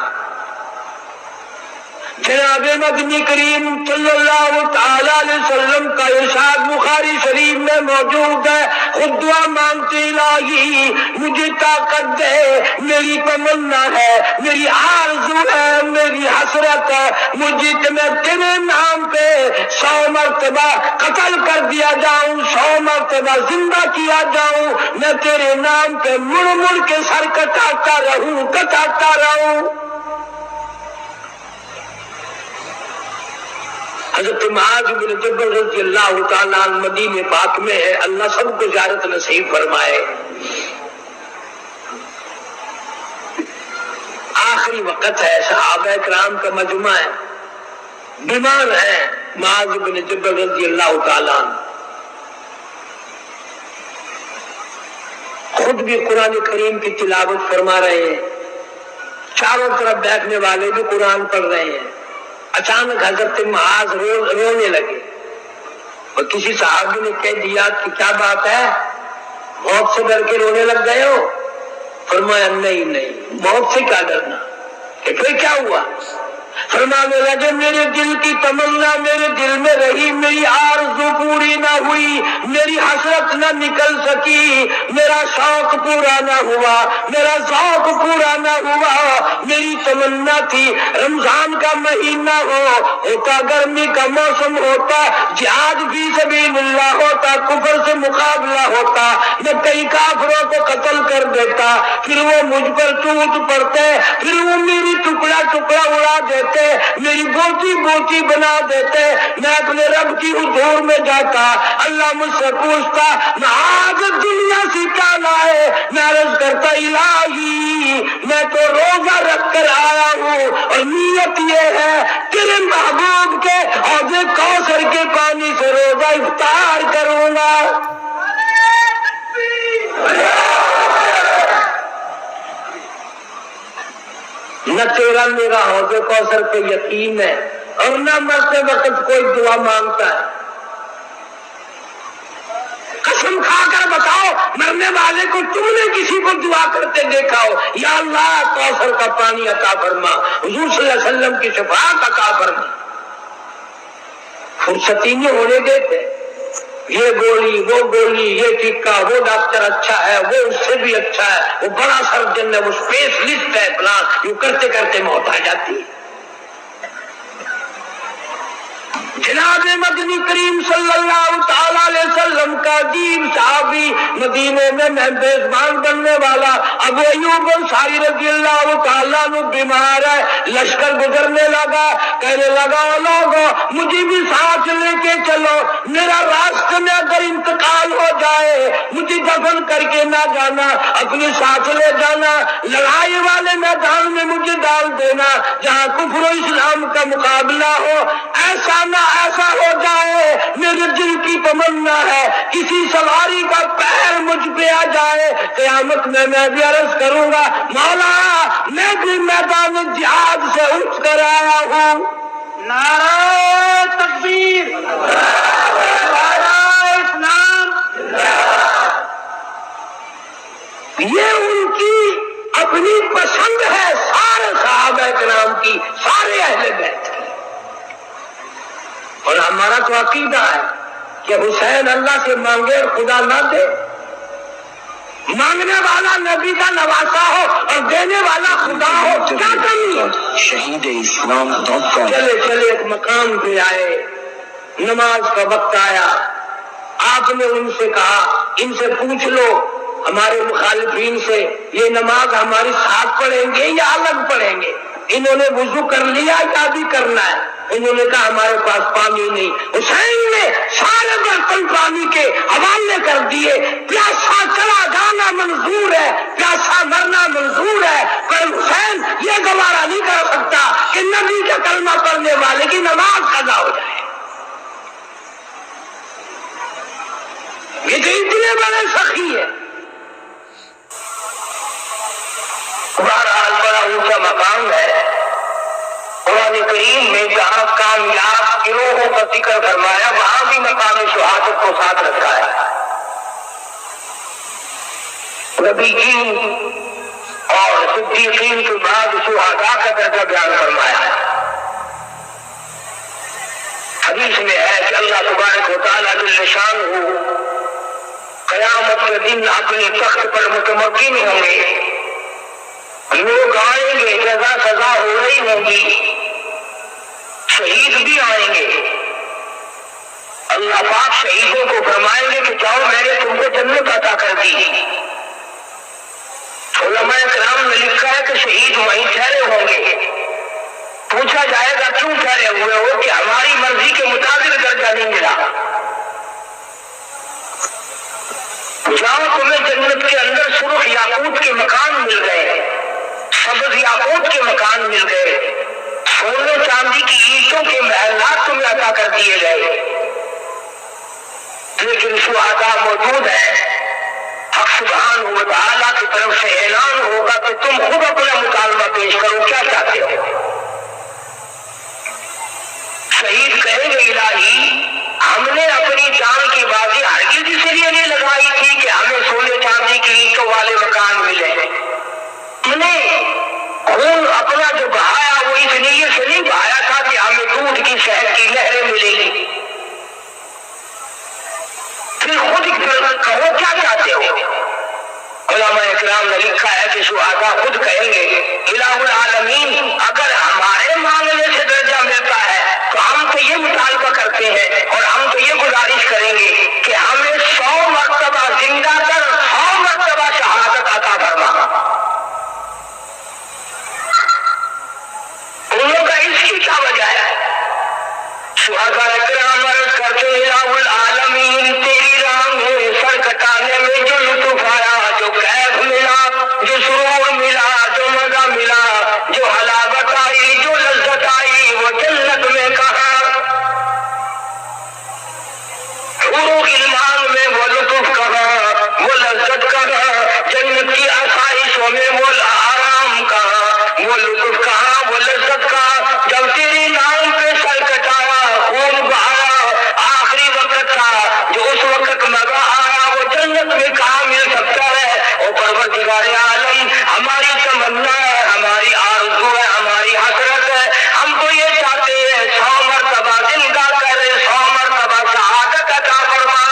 Speaker 2: جناب مدنی کریم صلی اللہ تعالی علیہ وسلم کا ارشاد بخاری شریف میں موجود ہے، خود دعا مانگتے الہی مجھے طاقت دے، میری تمنا ہے، میری آرزو ہے، میری حسرت ہے، مجھے کہ میں تیرے نام پہ 100 مرتبہ قتل کر دیا جاؤں، 100 مرتبہ زندہ کیا جاؤں، میں تیرے نام پہ مڑ مڑ کے سر کٹاتا رہوں۔ حضرت معاذ بن جبل رضی اللہ تعالیٰ عنہ مدینے پاک میں ہے، اللہ سب کو زیارت نصیب فرمائے۔ آخری وقت ہے، صحابہ کرام کا مجمع ہے، بیمار ہے معاذ بن جبل رضی اللہ تعالیٰ عنہ، خود بھی قرآن کریم کی تلاوت فرما رہے ہیں، چاروں طرف بیٹھنے والے بھی قرآن پڑھ رہے ہیں۔ اچانک حضرت معاذ رونے لگے اور کسی صحابی نے کہہ دیا کہ کیا بات ہے، موت سے ڈر کے رونے لگ گئے ہو؟ فرمایا نہیں، موت سے کیا ڈرنا، کہ پھر کیا ہوا؟ فرمانے لگے میرے دل کی تمنا میرے دل میں رہی، میری آرزو پوری نہ ہوئی، میری حسرت نہ نکل سکی، میرا شوق پورا نہ ہوا، میرا ذوق پورا نہ ہوا، میری تمنا تھی رمضان کا مہینہ ہوتا گرمی کا موسم ہوتا، جہاد فی سبیل اللہ ہوتا، کفر سے مقابلہ ہوتا، میں کئی کافروں کو قتل کر دیتا، پھر وہ مجھ پر ٹوٹ پڑتے، پھر وہ میری ٹکڑا ٹکڑا اڑا دیتے، میری بوٹی بوٹی بنا دیتے، میں اپنے رب کی حضور میں جاتا، اللہ مجھ سے پوچھتا معاذ دنیا سے کیا لائے، میں عرض کرتا الہی میں تو روزہ رکھ کر آیا ہوں اور نیت یہ ہے تیرے محبوب کے حوض کوثر کے پانی سے روزہ افطار کروں گا۔ نہ تیرا میرا حوض کوثر پہ یقین ہے اور نہ مرتے وقت کوئی دعا مانگتا ہے۔ قسم کھا کر بتاؤ مرنے والے کو تم نے کسی کو دعا کرتے دیکھا ہو یا اللہ کوثر کا پانی عطا فرما، حضور صلی اللہ علیہ وسلم کی شفاعت عطا فرما؟ فرصتی نہیں ہونے دیتے، یہ گولی وہ گولی، یہ ٹیکا وہ ڈاکٹر اچھا ہے، وہ اس سے بھی اچھا ہے، وہ بڑا سرجن ہے، وہ اسپیشلسٹ ہے، فلاں، یوں کرتے کرتے موت آ جاتی ہے۔ جناب مدنی کریم صلی اللہ تعالی علیہ وسلم کا عجیب صحابی، مدینے میں میزبان بننے والا ابو ایوب انصاری رضی اللہ تعالیٰ عنہ بیمار ہے، لشکر گزرنے لگا، کہنے لگا لوگوں مجھے بھی ساتھ لے کے چلو، میرا راستے میں اگر انتقال ہو جائے مجھے دفن کر کے نہ جانا، اپنے ساتھ لے جانا، لڑائی والے میدان میں مجھے ڈال دینا جہاں کفر و اسلام کا مقابلہ ہو، ایسا نہ ایسا ہو جائے میرے دل کی تمنا ہے کسی سواری کا پیر مجھ پہ آ جائے، قیامت میں بھی عرض کروں گا مولا میں بھی میدان جہاد سے اٹھ کر آیا ہوں۔ نعرہ تکبیر، نعرہ اسلام۔ یہ ان کی اپنی پسند ہے، سارے صحابہ کرام کی، سارے اہل بیت کی، اور ہمارا تو عقیدہ ہے کہ حسین اللہ سے مانگے اور خدا نہ دے، مانگنے والا نبی کا نواسا ہو اور دینے والا خدا ہو، کیا کمی ہے؟ شہید اسلام چلے چلے ایک مقام پہ آئے، نماز کا وقت آیا، آپ نے ان سے کہا ان سے پوچھ لو ہمارے مخالفین سے یہ نماز ہماری ساتھ پڑھیں گے یا الگ پڑھیں گے؟ انہوں نے وضو کر لیا یا بھی کرنا ہے؟ انہوں نے کہا ہمارے پاس پانی نہیں۔ حسین نے سارے برتن پانی کے حوالے کر دیے، پیاسا چلا جانا منظور ہے، پیاسا مرنا منظور ہے، پر حسین یہ گوارا نہیں کر سکتا کہ نبی کا کلمہ پڑھنے والے کی نماز قضا ہو جائے۔ یہ تو اتنے بڑے سخی ہے۔ بہرحال بڑا اونچا مقام ہے، قرآن کریم میں جہاں کامیاب گروہوں کا ذکر فرمایا وہاں بھی مقام شہادت کو ساتھ رکھا ہے۔ نبیین اور صدیقین کے بعد شہداء کا درجہ بیان فرمایا ہے۔ حدیث میں ہے کہ اللہ تبارک و تعالیٰ جل شانہ قیامت کے دن اپنے تخت پر متمکن ہوں گے، لوگ آئیں گے، جزا سزا ہو رہی ہوگی، شہید بھی آئیں گے، اللہ پاک شہیدوں کو فرمائیں گے کہ جاؤ میں نے تم کو جنت عطا کر دی۔ علماء کرام نے لکھا ہے کہ شہید وہیں ٹھہرے ہوں گے، پوچھا جائے گا کیوں ٹھہرے ہوئے ہو؟ کہ ہماری مرضی کے مطابق درجہ نہیں ملا۔ جاؤ تمہیں جنت کے اندر سرخ یاقوت کے مکان مل گئے، سبز یاقوت کے مکان مل گئے، سونے چاندی کی اینٹوں کے محلات تمہیں عطا کر دیے گئے، لیکن شہداء موجود ہیں۔ حق سبحانہ و تعالیٰ کی طرف سے اعلان ہوگا کہ تم خود اپنا مطالبہ پیش کرو، کیا چاہتے ہو؟ شہید کہیں گے الہی ہم نے اپنی جان کی بازی ہرگز اس لیے نہیں لگائی تھی کہ ہمیں سونے چاندی کی اینٹوں والے مکان ملے، ہم نے خون اپنا جو بہایا وہ اس لیے سے نہیں بہایا تھا کہ ہمیں دودھ کی شہد کی لہریں ملے گی۔ پھر خود کہو کیا چاہتے ہو؟ علماء اکرام نے لکھا ہے کہ شہداء خود کہیں گے الہ العالمین کیا وجہ ہے؟ شہداء کرام عرض کرتے الہ العالمین تیری راہ میں سر کٹانے میں جو لطف آیا، جو کیف ملا، جو سرور ملا، جو مزہ ملا، جو حلاوت آئی، جو لذت آئی، وہ جنت میں کہاں؟ حوروں کی مانگ میں وہ لطف کہاں، وہ لذت کہاں؟ جنت کی آسائشوں میں وہ آرام کہاں، وہ لطف کہاں، وہ لذت کہاں؟ جب تیری نام پہ سر کٹایا، خون بہایا، آخری وقت تھا، جو اس وقت مزہ آیا وہ جنت میں کہاں مل سکتا ہے؟ او پروردگار عالم، ہماری تمنا ہے، ہماری آرزو ہے، ہماری حسرت ہے، ہم تو یہ چاہتے ہیں 100 مرتبہ زندہ کرے، 100 مرتبہ شہادت عطا فرما۔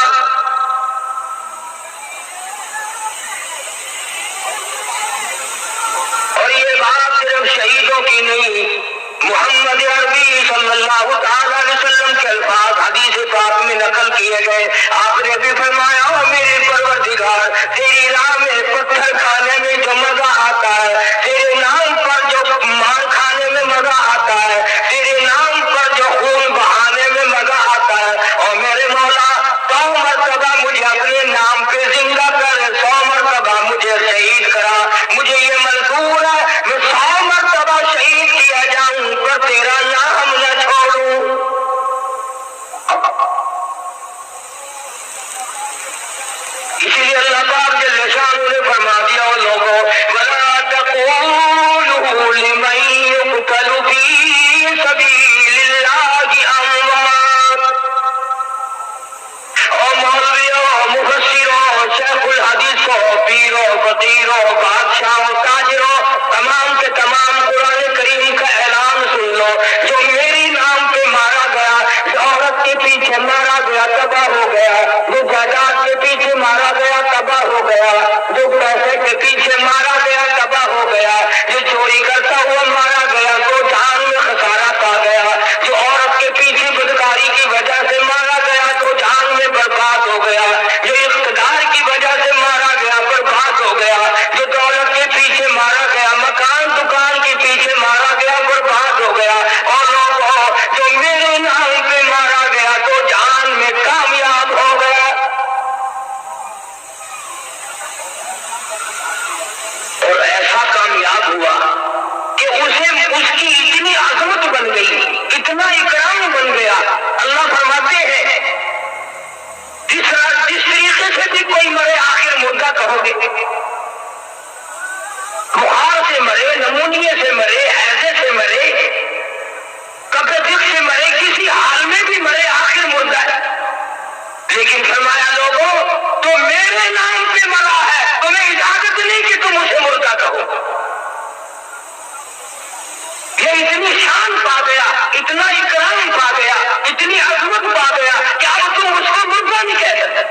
Speaker 2: اور یہ بات صرف شہیدوں کی نہیں، محمد عربی صلی اللہ تعالی علیہ وسلم کے الفاظ حدیث پاک میں نقل کیے گئے۔ آپ نے بھی فرمایا او میرے پروردگار، تیری راہ میں پتھر کھانے میں جو مزہ آتا ہے، تیرے نام پر جو مار کھانے میں مزہ آتا ہے، تیرے نام پر جو خون بہانے میں مزہ آتا ہے، اور میرے مولا 100 مرتبہ مجھے اپنے نام پہ زندہ کر، 100 مرتبہ مجھے شہید کرا، مجھے یہ منظور ہے میں 100 مرتبہ شہید کیا جاؤں پر تیرا نام نہ چھوڑوں۔ اسی لیے اللہ پاک جل شانہ نے فرما دیا او لوگوں وَلَا تَقُولُوا لِمَن يُقْتَلُ فِي سَبِيلِ اللَّهِ أَمْوَاتٌ۔ اور مولویوں، مفسروں، شیخ الحدیثوں، پیروں، فقیروں، بادشاہوں، تاجروں، تمام کے تمام قرآن کریم کا اعلان سن لو، جو میری نام پہ مارا گیا، جو عورت کے پیچھے مارا گیا تباہ ہو گیا، جو جائیداد کے پیچھے مارا گیا تباہ ہو گیا، جو پیسے کے پیچھے مارا گیا تباہ ہو گیا، جو چوری کرتا ہوا مارا گیا تو جان میں خسارہ پا گیا، جو عورت کے پیچھے بدکاری کی وجہ سے مارا گیا تو جان میں برباد ہو گیا، جو اقتدار کی وجہ سے مارا گیا برباد ہو گیا، جو دولت کے پیچھے مارا گیا، مکان دکان کے پیچھے مارا گیا برباد ہو گیا، اور لوگوں جو میرے نام پہ مارا گیا تو جان میں کامیاب ہو گیا۔ اور ایسا کامیاب ہوا کہ اس کی اتنی عظمت بن گئی، اتنا اکرام بن گیا۔ اللہ فرماتے ہیں جس طریقے سے بھی کوئی مرے آخر مردہ کہو گے، بخار سے مرے، نمونیے سے مرے، ہیضے سے مرے، کبض سے مرے، کسی حال میں بھی مرے آخر مردہ ہے، لیکن فرمایا لوگوں تو میرے نام پہ مرا ہے، تمہیں اجازت نہیں کہ تم اسے مردہ کہو۔ یہ اتنی شان پا گیا، اتنا اکرام پا گیا، اتنی عظمت پا گیا کہ اب تم اس کو مردہ نہیں کہہ سکتے۔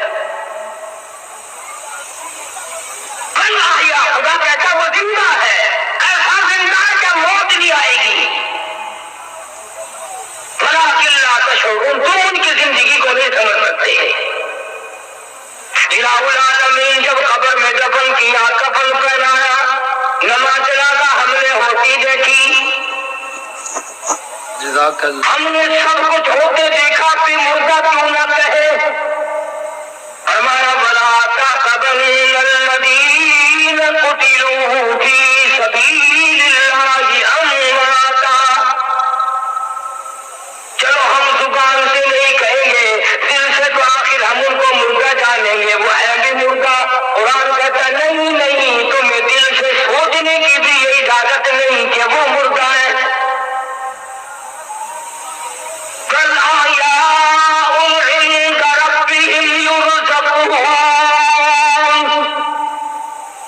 Speaker 2: خدا کہتا وہ زندہ ہے، ایسا زندہ ہے کہ موت نہیں آئے گی، ولیکن لا تشعرون، تم ان کی زندگی کو نہیں سمجھ سکتے۔ الہ العالمین جب قبر میں دفن کیا، کفن پہنایا، نماز جنازہ ہم نے ہوتی دیکھی، ہم نے سب کچھ ہوتے دیکھا، پھر مردہ کیوں نہ کہے؟ فرمایا وَلَا تَحْسَبَنَّ الَّذِينَ قُتِلُوا فِي سَبِيلِ اللَّهِ أَمْوَاتًا۔ چلو ہم زبان سے نہیں کہیں گے، دل سے تو آخر ہم ان کو مردہ جانیں گے، وہ ہے بھی مردہ۔ قرآن کہتا نہیں، تمہیں دل سے سوچنے کی بھی یہ اجازت نہیں کہ وہ مردہ ہے۔ بل احیاء عند ربهم يرزقون،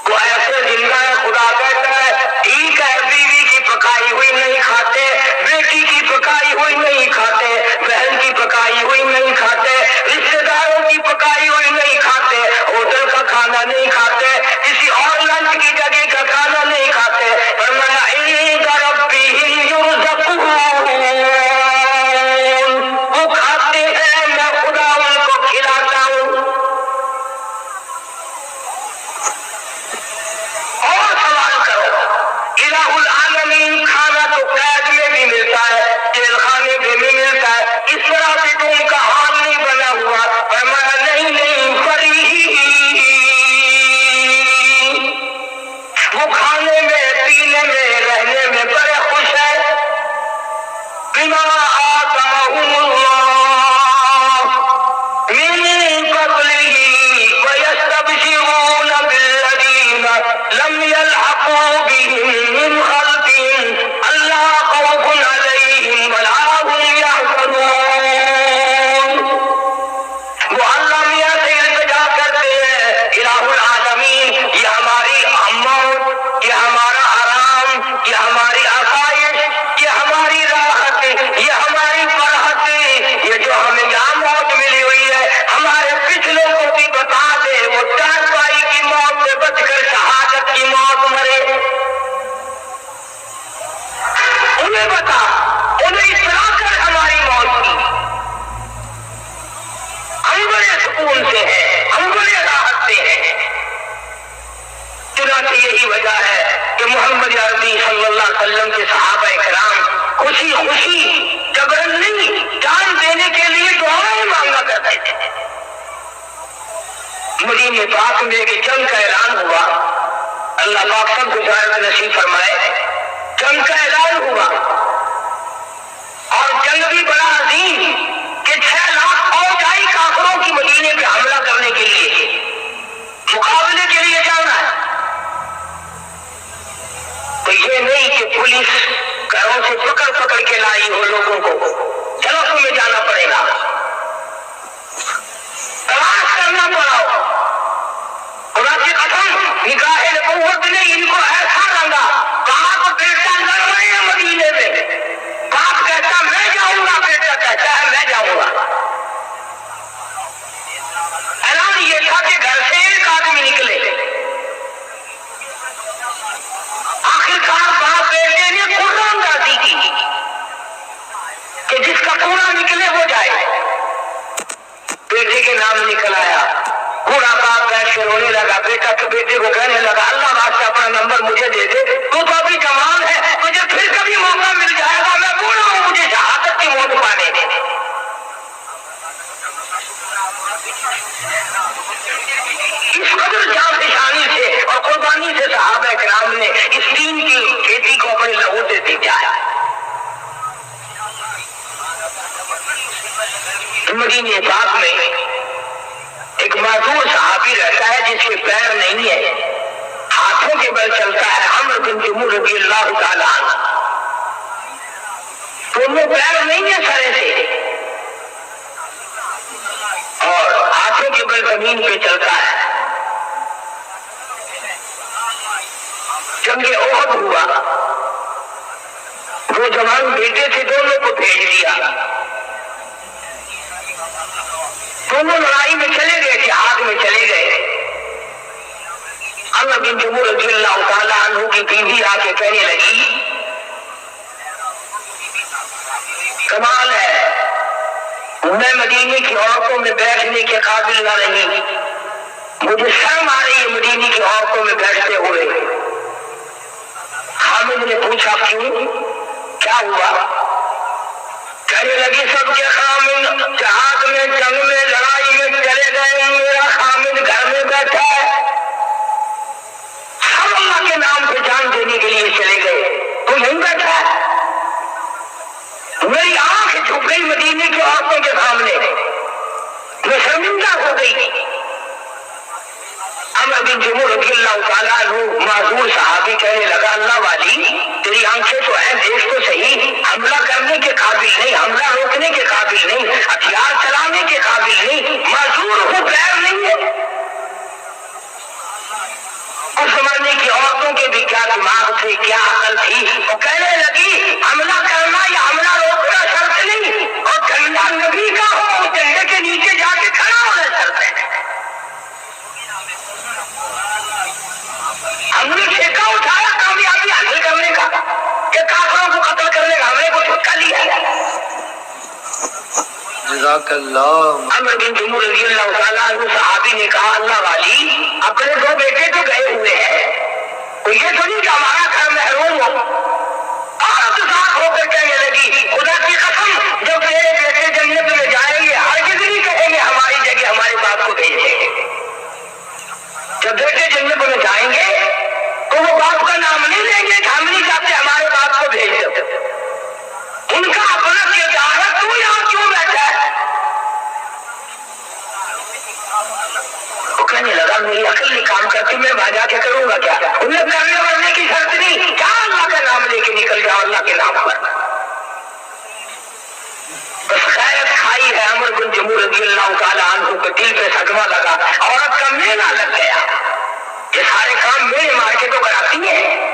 Speaker 2: وہ ایسے زندہ ہے، خدا کہتا ہے ٹھیک ہے، بیوی کی پکائی ہوئی نہیں کھاتے، بیٹی کی پکائی ہوئی نہیں کھاتے، بہن کی پکائی ہوئی نہیں کھاتے، رشتے داروں کی پکائی ہوئی نہیں کھاتے، ہوٹل کا کھانا نہیں کھاتے، کسی اور لنچ کی جگہ کا کھانا نہیں کھاتے، فرمایا عند ربهم يرزقون، وہ کھاتے ہیں، میں خدا ان کو کھلاتا ہوں۔ اور سوال کرو، الہ العالمین کھانا تو قید میں بھی ملتا ہے، یہ ہماری آسائش، یہ ہماری راحت، یہ ہماری فرحت، یہ جو ہمیں یہاں موت ملی ہوئی ہے، ہمارے پچھلوں کو بھی بتا دے وہ چارپائی کی موت سے بچ کر شہادت کی موت مرے. انہیں بتا، انہیں اطلاع کر ہماری موت کی. ہم بڑے سکون سے ہیں، ہم بڑے راحت سے ہیں. چنانچہ یہی وجہ ہے کہ محمد عربی صلی اللہ علیہ وسلم کے صحابہ کرام خوشی خوشی جبرن نہیں جان دینے کے لیے دعائیں مانگا کرتے تھے. مدینے پاک میں ایک جنگ کا اعلان ہوا، اللہ پاک سب گزارت نصیب فرمائے. جنگ کا اعلان ہوا اور جنگ بھی بڑا عظیم کہ 6 لاکھ فوج آئی کافروں کی مدینے پہ حملہ کرنے کے لیے، مقابلے کے لیے جانا ہے. تو یہ نہیں کہ پولیس گھروں سے پکڑ پکڑ کے لائی ہو لوگوں کو، چلو تمہیں جانا پڑے گا. تلاش کرنا پڑا ہو. خدا کی قسم نگاہ نبوت نے ان کو ایسا رنگا، باپ بیٹا لڑ رہے ہیں مدینے میں، باپ کہتا میں جاؤں گا، بیٹا کہتا ہے میں جاؤں گا. اعلان یہ تھا کہ گھر سے ایک آدمی نکلے. آخرکار باپ بیٹے نے قرآن اندازی کی کہ جس کا کوڑا نکلے وہ جائے. بیٹے کے نام نکل آیا. بوڑھا باپ بیٹھ کے رونے لگا. بیٹا تو بیٹے کو کہنے لگا اللہ واسطہ اپنا نمبر مجھے دے دے، تو ابھی جوان ہے، مجھے پھر کبھی موقع مل جائے گا، میں بوڑھا ہوں، مجھے شہادت کی موت پانے دے. اس قدر جان فشانی سے اور قربانی سے صحابہ کرام نے اس دین کی کھیتی کو اپنے لہو سے سینچا ہے. مدینے پاک میں ایک معذور صحابی رہتا ہے جس کے پیر نہیں ہے، ہاتھوں کے بل چلتا ہے. عمرو بن جموح رضی اللہ تعالیٰ عنہ. دونوں پیر نہیں ہے سرے سے اور ہاتھوں کے بل زمین پہ چلتا ہے. جنگ احد ہوا، وہ جوان بیٹے تھے، دونوں کو بھیج دیا. دونوں لڑائی میں چلے گئے، جہاد میں چلے گئے. عمرو بن جموح رضی اللہ تعالیٰ عنہ کی بیوی آ کے کہنے لگی کمال ہے، میں مدینے کی عورتوں میں بیٹھنے کے قابل نہ رہی، مجھے شرم آ رہی ہے مدینے کی عورتوں میں بیٹھتے ہوئے. حامد نے پوچھا کیوں، کیا ہوا؟ کہنے لگی سب کے خامد جہاد میں، جنگ میں، لڑائی میں چلے گئے، میرا خامد گھر میں بیٹھا ہے. سب اللہ کے نام پہ جان دینے کے لیے چلے گئے، تو یوں بیٹھا ہے. میری آنکھ جھک گئی مدینے کی عورتوں کے سامنے، میں شرمندہ ہو گئی. عمرو بن جموح رضی اللہ تعالیٰ عنہ معذور صحابی کہنے لگا اللہ والی تیری آنکھیں تو ہیں، دیکھ تو صحیح، حملہ کرنے کے قابل نہیں، حملہ روکنے کے قابل نہیں، ہتھیار چلانے کے قابل نہیں، معذور ہوں، پیر نہیں ہے. اس زمانے کی عورتوں کے بھی کیا دماغ تھے، کیا عقل تھی. وہ کہنے لگی حملہ کرنا یا حملہ روکنا شرط نہیں، اور جھنڈا نبی کا ہو اس جھنڈے کے نیچے جا کے کھڑا ہونا شرط ہے. ہم نے ٹھیکہ اٹھایا کامیابی حاصل کرنے کا کہ کافروں کو قتل کرنے کا، ہم نے کوئی ٹھیکہ لیا ہے.
Speaker 3: جزاک اللہ.
Speaker 2: عمرو بن جموح رضی اللہ تعالیٰ عنہ صحابی نے کہا اللہ والی اپنے 2 بیٹے تو گئے ہوئے ہیں، تو یہ تو نہیں کہ ہمارا گھر محروم ہو. عورت ساتھ ہو کر کہنے لگی خدا کی قسم جب میرے بیٹے جنت میں جائیں گے ہرگز نہیں کہیں گے ہماری جگہ ہمارے باپ کو بھیج دیں گے. جب بیٹے جنت میں جائیں گے تو وہ باپ کا نام نہیں لیں گے کہ ہم نہیں چاہتے ہمارے باپ کو بھیج دو. ان کا اپنا کردار ہے، تو یہاں کیوں بیٹھا ہے؟ وہ کہنے لگا میری عقل نہیں کام کرتی، میں وہاں جا کے کروں گا کیا؟ انہیں کرنے ورنے کی شرط نہیں، کیا اللہ کا نام لے کے نکل جاؤ اللہ کے نام پر. بس خیرت کھائی ہے. عمرو بن جموح رضی اللہ تعالیٰ عنہ کو دل پہ صدمہ لگا، عورت کا میلہ لگ گیا. یہ سارے کام میرے مار کے تو کراتی ہیں.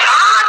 Speaker 2: 7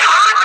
Speaker 2: 7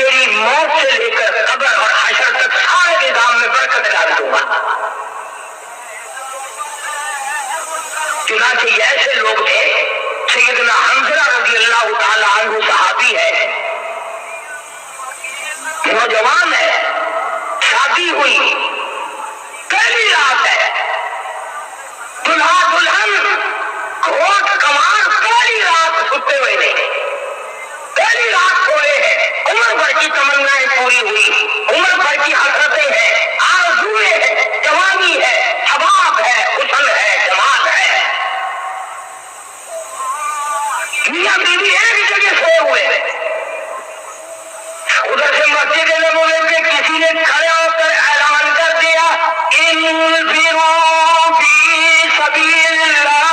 Speaker 2: تیری موت سے لے کر قبر اور حشر تک سارے نظام میں برکت ڈال دوں گا۔ چنانچہ یہ ایسے لوگ تھے، سیدنا حنظلہ رضی اللہ تعالی عنہ صحابی ہے، نوجوان ہے، شادی ہوئی، پہلی رات ہے، دلہا دلہن کھوٹ کمار پہلی رات ستے ہوئے نہیں، پہلی رات سوئے ہیں، عمر بھر کی تمنائیں پوری ہوئی، عمر بھر کی حسرتیں ہیں، آرزویں ہیں، جوانی ہے، شباب ہے، حسن ہے، جمال ہے، میاں بیوی ایک جگہ سوئے ہوئے ہیں۔ ادھر سے مسجد نبوی پہ کسی نے کھڑے ہو کر اعلان کر دیا، انفروا فی سبیل اللہ،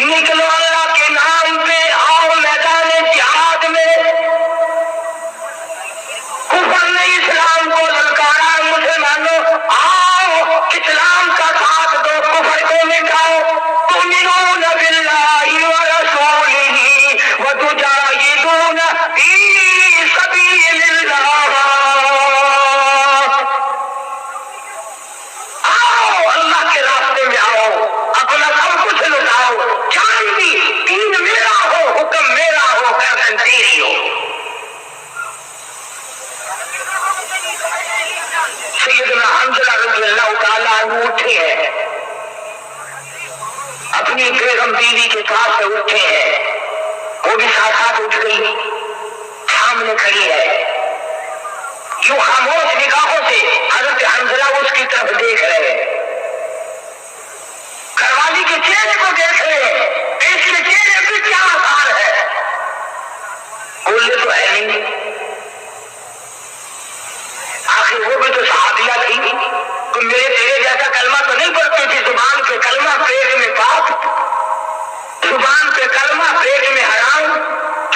Speaker 2: نکلو اللہ کے نام پہ، آؤ میدان جہاد میں۔ کفر نے اسلام کو للکارا، مسلمانوں آؤ اسلام کا ساتھ دو، کفر کو مٹاؤ، تؤمنون باللہ ورسولہ وتجاہدون فی سبیل اللہ۔ آؤ اللہ کے راستے میں آؤ، اپنا سب کچھ لٹاؤ، جان بھی، دین میرا ہو، حکم میرا ہو، گردن تیری ہو۔ سیدنا حنظلہ رضی اللہ تعالیٰ عنہ اٹھے ہیں، اپنی بیگم بیوی کے ساتھ سے اٹھے ہیں، وہ بھی ساتھ ساتھ اٹھ گئی، سامنے کھڑی ہے، یوں خاموش نگاہوں سے حضرت حنظلہ اس کی طرف دیکھ رہے ہیں، گھر والی کے چہرے کو دیکھ رہے ہیں، اس کے چہرے پہ کیا آثار ہے، بولے تو ہے نہیں، آخر وہ بھی تو صحابیہ تھی، تم میرے تیرے جیسا کلمہ تو نہیں پڑھتی تھی، زبان پہ کلمہ پیٹ میں پاپ، زبان پہ کلمہ پیٹ میں حرام،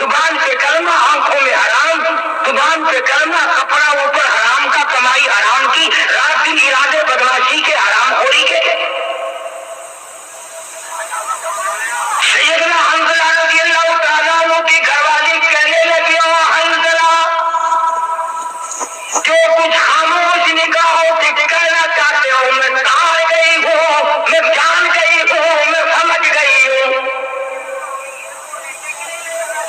Speaker 2: زبان پہ کلمہ آنکھوں میں حرام، زبان پہ کلمہ کپڑا اوپر حرام کا، کمائی حرام کی، رات دن ارادے بدماشی کے، حرام خوری کے۔ سیدنا حنظلہ رضی اللہ تعالیٰ عنہ کی گھر والی کہنے لگی، او حنظلہ، جو کچھ خاموش نگاہوں سے کہنا چاہتے ہو میں جان گئی ہوں، میں جان گئی ہوں، میں سمجھ گئی ہوں۔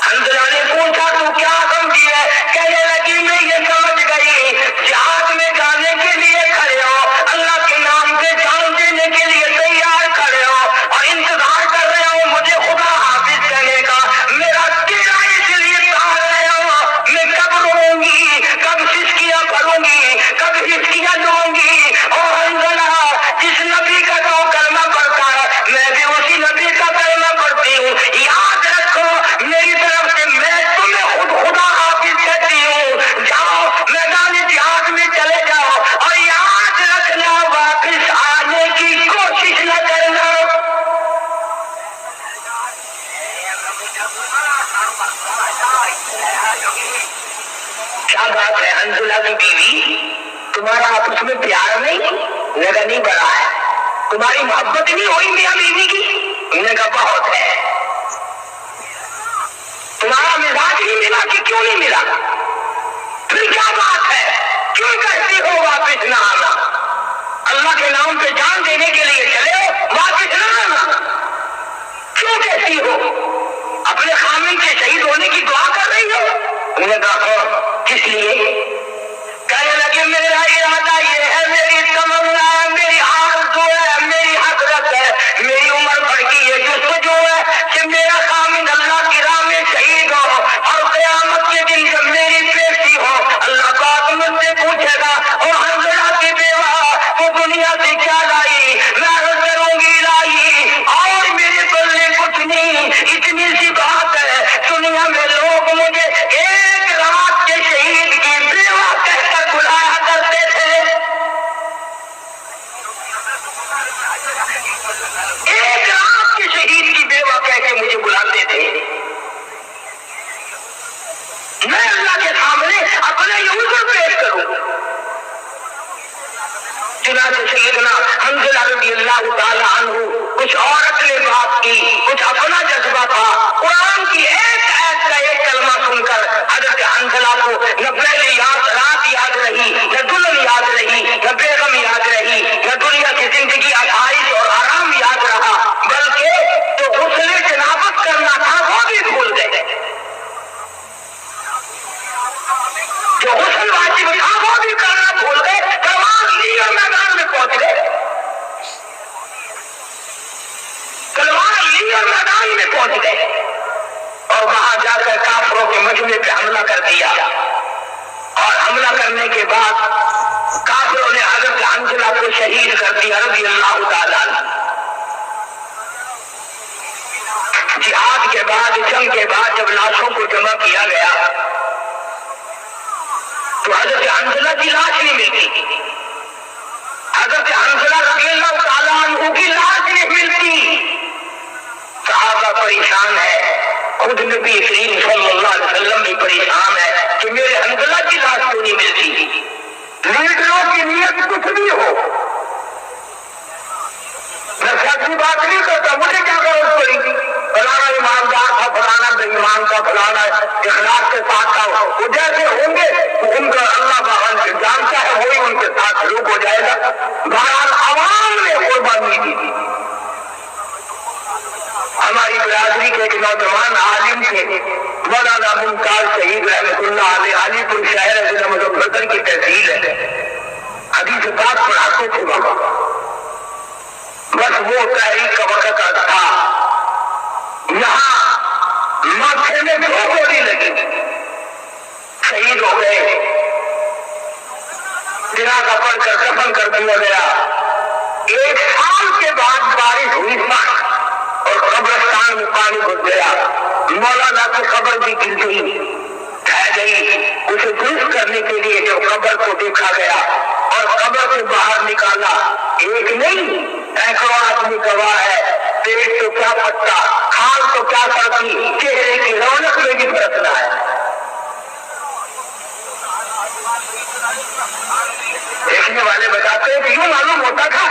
Speaker 2: حنظلہ نے پوچھا تو کیا سمجھی ہے؟ کہنے لگی میں یہ سمجھ گئی، جہاد میں جانے کے لیے کھڑے ہو، اللہ کے نام سے جان دینے کے لیے تیار کھڑے ہو اور انتظار کر رہے ہو مجھے خدا حافظ کہنے کا، میرا چہرہ اس لیے تار رہے ہو، میں کب روؤں گی، کب سسکیاں بھروں گی، کب ہسکیاں لوں گی۔ اور حنظلہ جس نبی کا تو کلمہ پڑھتا ہے میں بھی اسی نبی کا کلمہ پڑھتی ہوں، یاد رکھو میری طرف سے میں تمہیں خود خدا حافظ کہتی ہوں، جاؤ میدان جہاد میں چلے جاؤ اور یاد رکھنا واپس آنے کی کوشش نہ کرنا۔ کیا بات ہے حنظلہ کی بیوی، تمہارا آپس میں پیار نہیں؟ میرا نہیں بڑا ہے، تمہاری محبت نہیں ہوئی میاں بیوی کی؟ میں نے کہا بہت ہے۔ تمہارا مزاج نہیں ملا کہ کیوں نہیں ملا؟ پھر کیا بات ہے، کیوں کہتی ہو واپس نہ آنا؟ اللہ کے نام پہ جان دینے کے لیے چلے ہو، واپس نہ آنا کیوں کہتی ہو؟ اپنے خامن کے شہید ہونے کی دعا کر رہی ہو؟ میں نے کہا کس لیے؟ کہنے لگے میرا ارادہ یہ ہے، میری تمنا ہے، میری آرزو ہے، میری حسرت ہے، میری عمر بھر کی یہ جستجو ہے کہ میرا خامن اللہ کی راہ میں شہید ہو اور قیامت کے دن جب میری پیشی ہو اللہ پاک مجھ سے پوچھے گا اور حنظلہ کی بیوہ وہ دنیا سے کیا لائی؟ میں عرض کروں گی لائی اور میرے پلے کچھ نہیں، اتنی سی بات ہے دنیا میں لوگ مجھے ایک رات کے شہید کی بیوہ کہہ کر بلایا کرتے تھے، ایک رات کے شہید کی بیوہ کہہ کے مجھے بلاتے تھے۔ میں اللہ کے سامنے اپنے یہ عذر پیش کروں۔ چنانچہ سیدنا حنظلہ رضی اللہ تعالی عنہ، کچھ عورت نے بات کی، کچھ اپنا جذبہ تھا، قرآن کی ایک آیت کا ایک کلمہ سن کر حضرت حنظلہ کو نہ پہلی رات یاد رہی، نہ دلہن یاد رہی، نہ بیگم یاد رہی، نہ دنیا کی زندگی آسائش اور آرام یاد رہا، بلکہ جو غسل جنابت کرنا تھا وہ بھی بھول گئے، جو غسل واجب تھا وہ بھی کرنا بھول گئے، تلوار لی اور میدان میں پہنچ گئے، تلوار لی اور میدان میں پہنچ گئے، اور وہاں جا کر کافروں کے مجمع پہ حملہ کر دیا، اور حملہ کرنے کے بعد کافروں نے حضرت حنظلہ کو شہید کر دیا رضی اللہ تعالیٰ عنہ۔ جہاد کے بعد، جنگ کے بعد جب لاشوں کو جمع کیا گیا تو حضرت حنظلہ کی لاش نہیں ملتی، حضرت حنظلہ رضی اللہ تعالیٰ عنہ کی لاش نہیں ملتی، صحابہ پریشان ہے، خود نبی کریم صلی اللہ علیہ وسلم بھی پریشان ہے کہ میرے حنظلہ کی لاش کیوں نہیں ملتی۔ لیڈروں کی نیت کچھ بھی ہو، میں سچی بات نہیں کرتا، مجھے کیا ضرورت پڑی گی، فلانا ایماندار تھا، فلانا بے ایمان تھا، فلانا اخلاص کے ساتھ تھا، وہ جیسے ہوں گے ان کا اللہ تعالیٰ جانتا ہے وہی ان کے ساتھ سلوک ہو جائے گا۔ بہرحال عوام نے قربانی دی تھی۔ ہماری برادری کے ایک نوجوان عالم تھے مولانا ممتاز شہید رحمۃ اللہ علیہ، علی پور شہر ضلع مظفر کی تحصیل ہے، حدیث پاک پڑھاتے تھے وہاں، بس وہ تحریک کا وقت تھا، یہاں ماتھے میں 2 گولی لگی، شہید ہو گئے، جنازہ پڑھ کر دفن کر دیا گیا۔ 1 سال کے بعد بارش ہوئی اور قبرستان میں پانی گھس گیا، مولانا کی قبر بھی گر گئی، ڈھہ گئی، اسے درست کرنے کے لیے جب قبر کو دیکھا گیا اور قبر سے باہر نکالا، ایک نہیں سینکڑوں آدمی گواہ ہے، پیٹ تو کیا پتا، کھال تو کیا کرتی، چہرے کی رونق میں بھی فرق نہ ہے۔ دیکھنے والے بتاتے ہیں کہ یوں معلوم ہوتا تھا